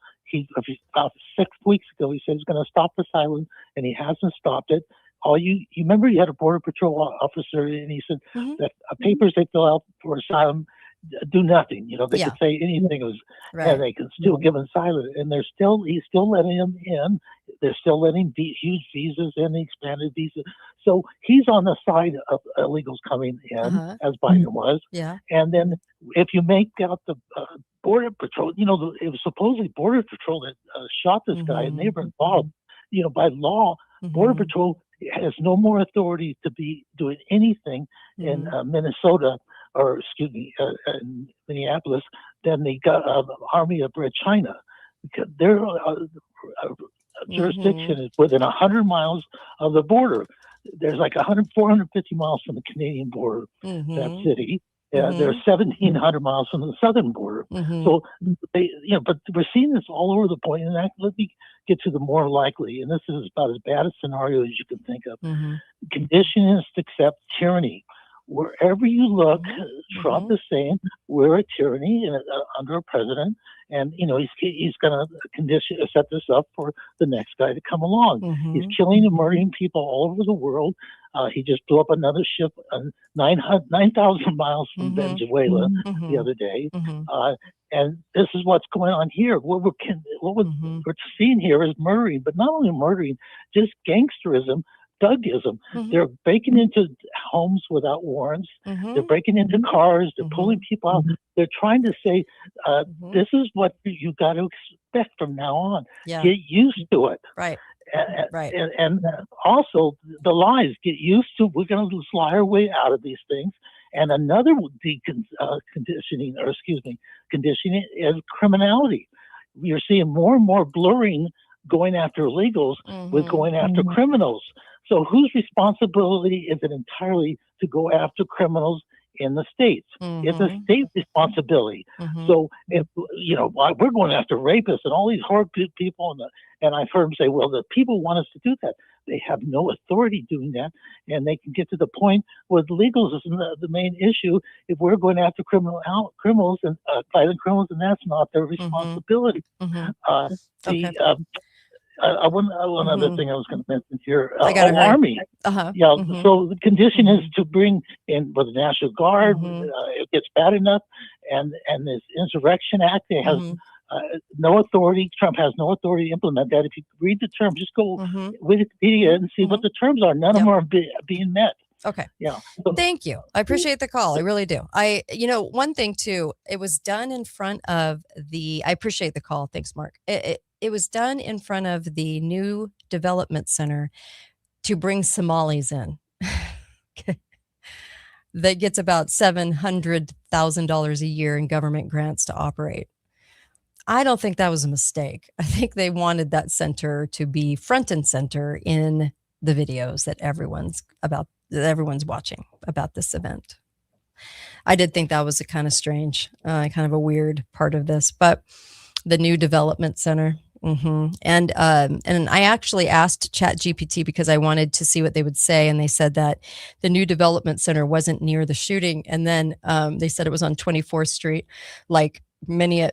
About 6 weeks ago, he said he's going to stop asylum, and he hasn't stopped it. You remember you had a Border Patrol officer, and he said Mm-hmm. that papers they fill out for asylum do nothing. They Yeah. could say anything, Right. and they could still give him silent. And he's still letting him in. They're still letting huge visas in, the expanded visa. So he's on the side of illegals coming in, as Biden was. Yeah. And then if you make out the Border Patrol, it was supposedly Border Patrol that shot this guy, and they were involved. By law, Border Patrol has no more authority to be doing anything in Minnesota, or excuse me, in Minneapolis, than the Army of Red China, because their jurisdiction is within 100 miles of the border. There's like 450 miles from the Canadian border, that city. They're 1,700 miles from the southern border. So but we're seeing this all over the point. And let me get to the more likely, and this is about as bad a scenario as you can think of. Conditionist accept tyranny. Wherever you look, Trump is saying we're a tyranny under a president, and he's going to set this up for the next guy to come along. He's killing and murdering people all over the world. He just blew up another ship 9,000 miles from Venezuela the other day, and this is what's going on here. What we're seeing here is murdering, but not only murdering, just gangsterism. Thuggism. They're breaking into homes without warrants. They're breaking into cars. They're pulling people out. They're trying to say, this is what you got to expect from now on. Yeah. Get used to it. Right. Right. And also the lies. Get used to. We're going to lie our way out of these things. And another conditioning is criminality. You're seeing more and more blurring going after illegals with going after criminals. So whose responsibility is it entirely to go after criminals in the states? It's a state responsibility. So if we're going after rapists and all these horrible people, and I've heard them say, well, the people want us to do that. They have no authority doing that, and they can get to the point where legals is the main issue. If we're going after criminals and violent criminals, and that's not their responsibility. One other thing I was going to mention here, Army. So the condition is to bring in with the National Guard. It gets bad enough, and this Insurrection Act, it has no authority. Trump has no authority to implement that. If you read the terms, just go Wikipedia and see what the terms are. None of them are being met. Okay. Yeah. Thank you. I appreciate the call. I really do. One thing too, it was done in front of I appreciate the call. Thanks, Mark. It was done in front of the new development center to bring Somalis in. Okay. That gets about $700,000 a year in government grants to operate. I don't think that was a mistake. I think they wanted that center to be front and center in the videos that everyone's watching about this event. I did think that was a kind of strange, kind of a weird part of this, but the new development center. And I actually asked ChatGPT because I wanted to see what they would say. And they said that the new development center wasn't near the shooting. And then they said it was on 24th Street, like many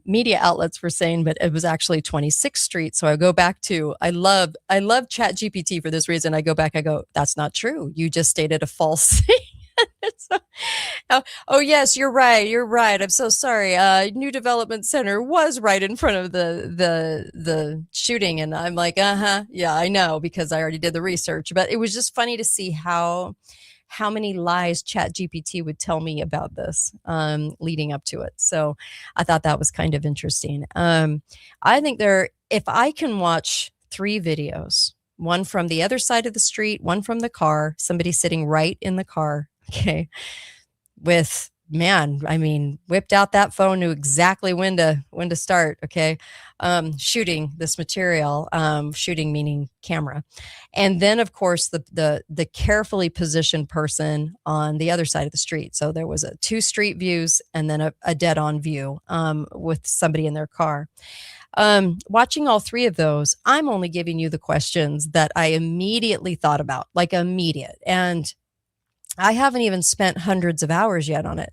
media outlets were saying, but it was actually 26th Street. So I go back to, I love ChatGPT for this reason. I go back, I go, that's not true. You just stated a false thing. Oh yes, you're right. I'm so sorry. New development center was right in front of the shooting, and I'm like, yeah, I know, because I already did the research. But it was just funny to see how many lies ChatGPT would tell me about this leading up to it. So I thought that was kind of interesting. I think if I can watch 3 videos, one from the other side of the street, one from the car, somebody sitting right in the car. Okay. Whipped out that phone, knew exactly when to start. Okay. Shooting this material, shooting meaning camera. And then of course the carefully positioned person on the other side of the street. So there was 2 street views and then a dead on view, with somebody in their car. Watching all 3 of those, I'm only giving you the questions that I immediately thought about, like immediate. And I haven't even spent hundreds of hours yet on it.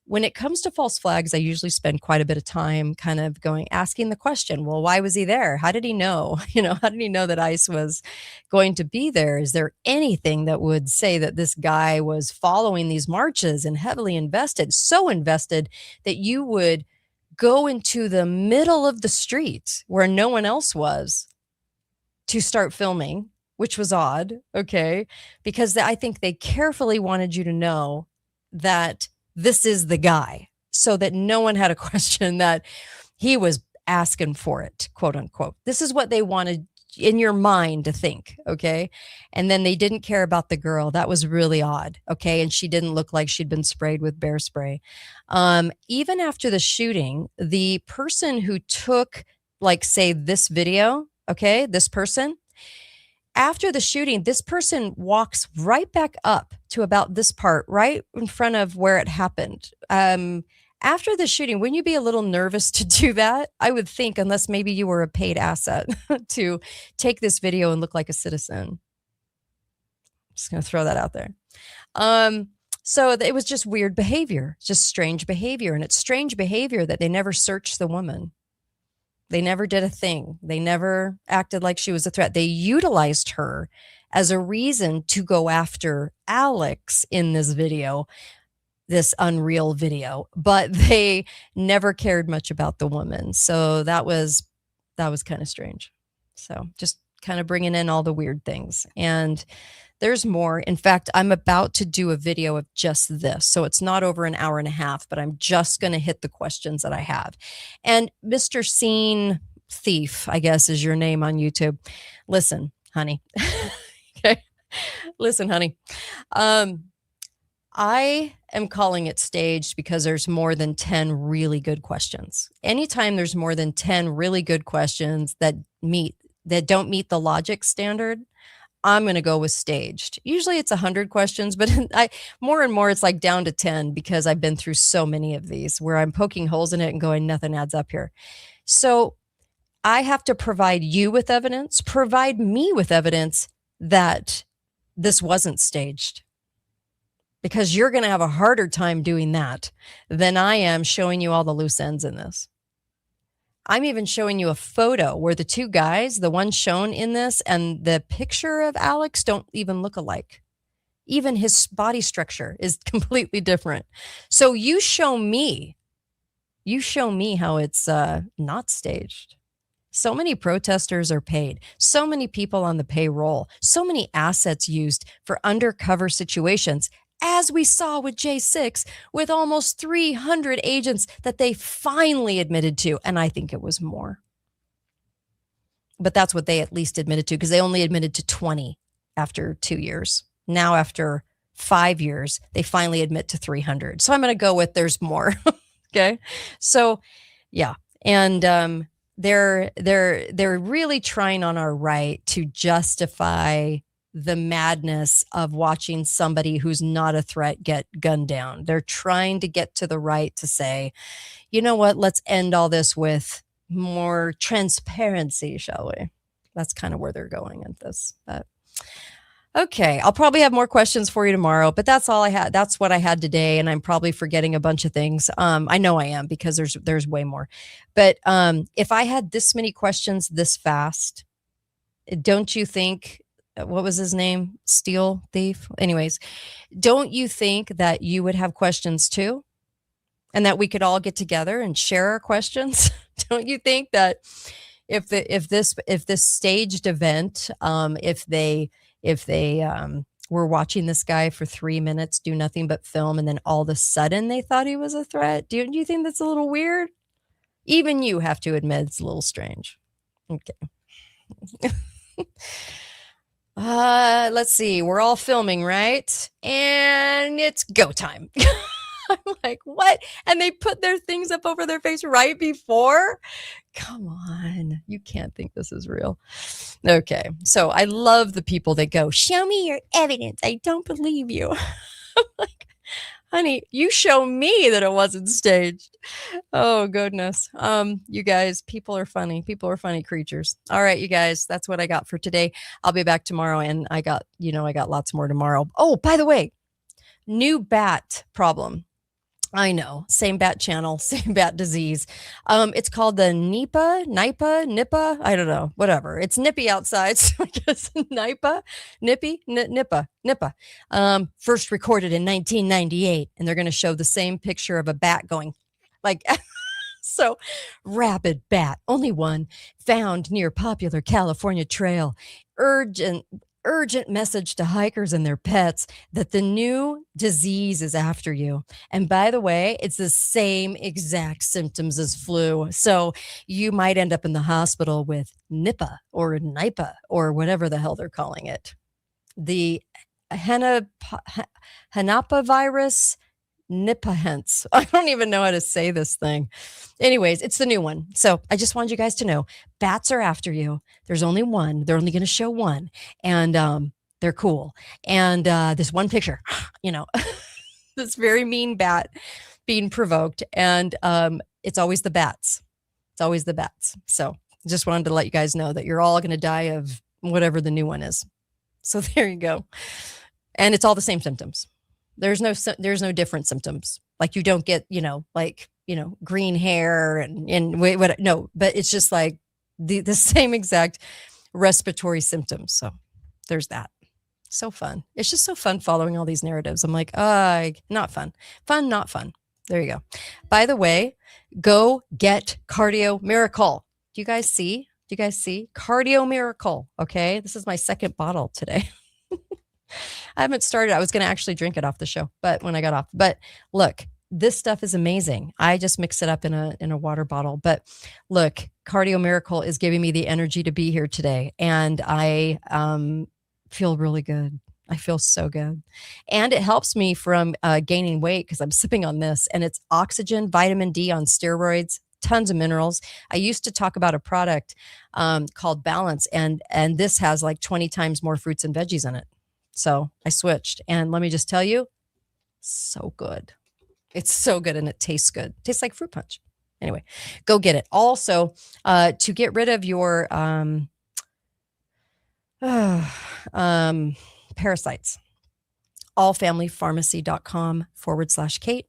when it comes to false flags, I usually spend quite a bit of time kind of asking the question, well, why was he there? How did he know? How did he know that ICE was going to be there? Is there anything that would say that this guy was following these marches and heavily invested, so invested that you would go into the middle of the street where no one else was to start filming, which was odd, okay? Because I think they carefully wanted you to know that this is the guy, so that no one had a question that he was asking for it, quote unquote. This is what they wanted in your mind to think, okay? And then they didn't care about the girl. That was really odd, okay? And she didn't look like she'd been sprayed with bear spray. Even after the shooting, the person who took, like, say, this video, okay, this person, after the shooting, this person walks right back up to about this part, right in front of where it happened. After the shooting, wouldn't you be a little nervous to do that? I would think, unless maybe you were a paid asset to take this video and look like a citizen. Just going to throw that out there. So it was just weird behavior, just strange behavior. And it's strange behavior that they never searched the woman. They never did a thing. They never acted like she was a threat. They utilized her as a reason to go after Alex in this video, this unreal video, but they never cared much about the woman. So that was kind of strange. So just kind of bringing in all the weird things. And there's more. In fact, I'm about to do a video of just this. So it's not over an hour and a half, but I'm just going to hit the questions that I have. And Mr. Scene Thief, I guess is your name on YouTube. Listen, honey. Okay. Listen, honey. I am calling it staged because there's more than 10 really good questions. Anytime there's more than 10 really good questions that don't meet the logic standard, I'm going to go with staged. Usually it's 100 questions, but more and more it's like down to 10 because I've been through so many of these where I'm poking holes in it and going, nothing adds up here. So I have to provide you with evidence, provide me with evidence that this wasn't staged, because you're going to have a harder time doing that than I am showing you all the loose ends in this. I'm even showing you a photo where the two guys, the one shown in this and the picture of Alex, don't even look alike. Even his body structure is completely different. So you show me how it's not staged. So many protesters are paid. So many people on the payroll. So many assets used for undercover situations, as we saw with J6, with almost 300 agents that they finally admitted to. And I think it was more. But that's what they at least admitted to, because they only admitted to 20 after 2 years. Now, after 5 years, they finally admit to 300. So I'm going to go with there's more. Okay. So, yeah. And they're really trying on our right to justify the madness of watching somebody who's not a threat get gunned down. They're trying to get to the right to say, you know what, let's end all this with more transparency, shall we? That's kind of where they're going at this. But okay, I'll probably have more questions for you tomorrow, but that's all I had. That's what I had today, and I'm probably forgetting a bunch of things. I know I am, because there's way more. But if I had this many questions this fast, don't you think, what was his name? Steel Thief? Anyways, don't you think that you would have questions too? And that we could all get together and share our questions? Don't you think that if this staged event, if they were watching this guy for 3 minutes do nothing but film, and then all of a sudden they thought he was a threat, do you think that's a little weird? Even you have to admit it's a little strange. Okay. Let's see. We're all filming, right? And it's go time. I'm like, what? And they put their things up over their face right before? Come on. You can't think this is real. Okay. So I love the people that go, show me your evidence. I don't believe you. I'm like, honey, you show me that it wasn't staged. Oh, goodness. You guys, people are funny. People are funny creatures. All right, you guys, that's what I got for today. I'll be back tomorrow, and I got lots more tomorrow. Oh, by the way, new bat problem. I know. Same bat channel, same bat disease. It's called the Nipah. I don't know. Whatever. It's nippy outside. So I guess Nipah. First recorded in 1998. And they're going to show the same picture of a bat going like, so rabid bat, only one, found near popular California trail. Urgent message to hikers and their pets that the new disease is after you. And by the way, it's the same exact symptoms as flu. So you might end up in the hospital with Nipah or Nipah or whatever the hell they're calling it. The Hanapavirus Nipahents. I don't even know how to say this thing. Anyways, it's the new one. So I just wanted you guys to know bats are after you. There's only one. They're only going to show one. And they're cool. And this one picture, this very mean bat being provoked. And it's always the bats. It's always the bats. So just wanted to let you guys know that you're all going to die of whatever the new one is. So there you go. And it's all the same symptoms. There's no different symptoms. Like you don't get, green hair and what, no, but it's just like the same exact respiratory symptoms. So there's that. So fun. It's just so fun following all these narratives. I'm like, not fun. Fun, not fun. There you go. By the way, go get Cardio Miracle. Do you guys see? Cardio Miracle. Okay. This is my second bottle today. I haven't started. I was going to actually drink it off the show, but when I got off, but look, this stuff is amazing. I just mix it up in a water bottle, but look, Cardio Miracle is giving me the energy to be here today. And I feel really good. I feel so good. And it helps me from gaining weight because I'm sipping on this, and it's oxygen, vitamin D on steroids, tons of minerals. I used to talk about a product called Balance, and this has like 20 times more fruits and veggies in it. So I switched, and let me just tell you, so good. It's so good, and it tastes good. It tastes like fruit punch. Anyway, go get it. Also, to get rid of your parasites, allfamilypharmacy.com/Kate.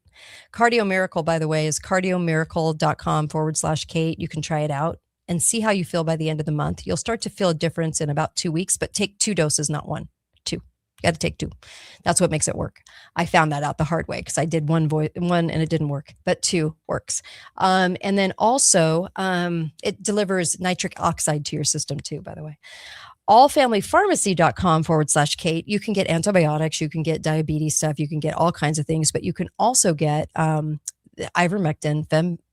Cardio Miracle, by the way, is cardiomiracle.com/Kate. You can try it out and see how you feel by the end of the month. You'll start to feel a difference in about 2 weeks, but take 2 doses, not 1. 2. You got to take 2. That's what makes it work. I found that out the hard way because I did one and it didn't work, but 2 works. And then also it delivers nitric oxide to your system too, by the way. allfamilypharmacy.com/Kate. You can get antibiotics, you can get diabetes stuff, you can get all kinds of things, but you can also get ivermectin,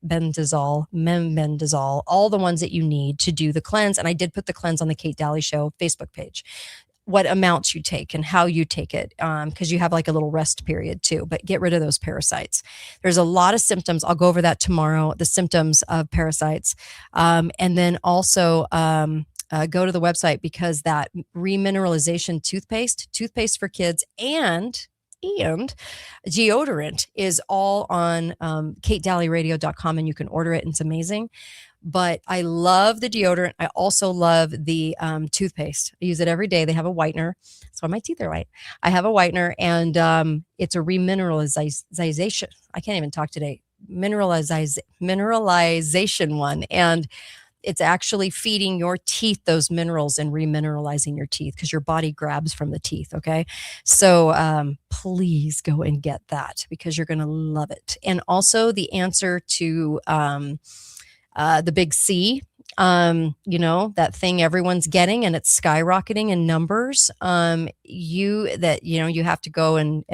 membendazole, all the ones that you need to do the cleanse. And I did put the cleanse on the Kate Daly Show Facebook page, what amounts you take and how you take it, because you have like a little rest period too, but get rid of those parasites. There's a lot of symptoms. I'll go over that tomorrow, the symptoms of parasites. And then also go to the website because that remineralization toothpaste for kids and deodorant is all on katedallyradio.com, and you can order it and it's amazing. But I love the deodorant. I also love the toothpaste. I use it every day. They have a whitener. That's why my teeth are white. I have a whitener, and it's a remineralization. I can't even talk today. Mineralization one. And it's actually feeding your teeth those minerals and remineralizing your teeth because your body grabs from the teeth. Okay. So please go and get that because you're going to love it. And also the answer to the big C, that thing everyone's getting and it's skyrocketing in numbers. You have to go and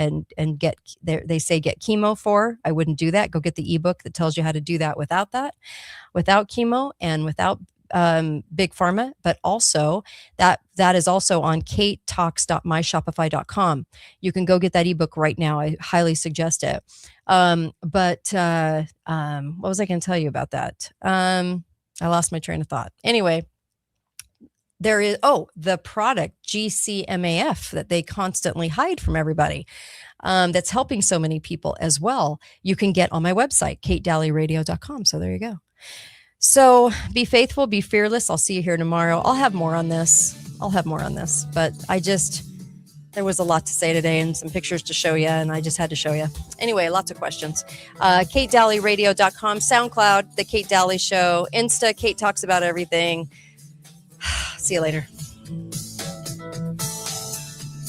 get there. They say get chemo for. I wouldn't do that. Go get the ebook that tells you how to do that without chemo and without big pharma. But also that is also on katetalks.myshopify.com. You can go get that ebook right now. I highly suggest it. But what was I going to tell you about that? I lost my train of thought. Anyway, there is, the product GCMAF that they constantly hide from everybody. That's helping so many people as well. You can get on my website, katedallyradio.com. So there you go. So be faithful, be fearless. I'll see you here tomorrow. I'll have more on this, but There was a lot to say today and some pictures to show you, and I just had to show you. Anyway, lots of questions. KateDalleyRadio.com, SoundCloud, The Kate Dalley Show, Insta, Kate Talks About Everything. See you later.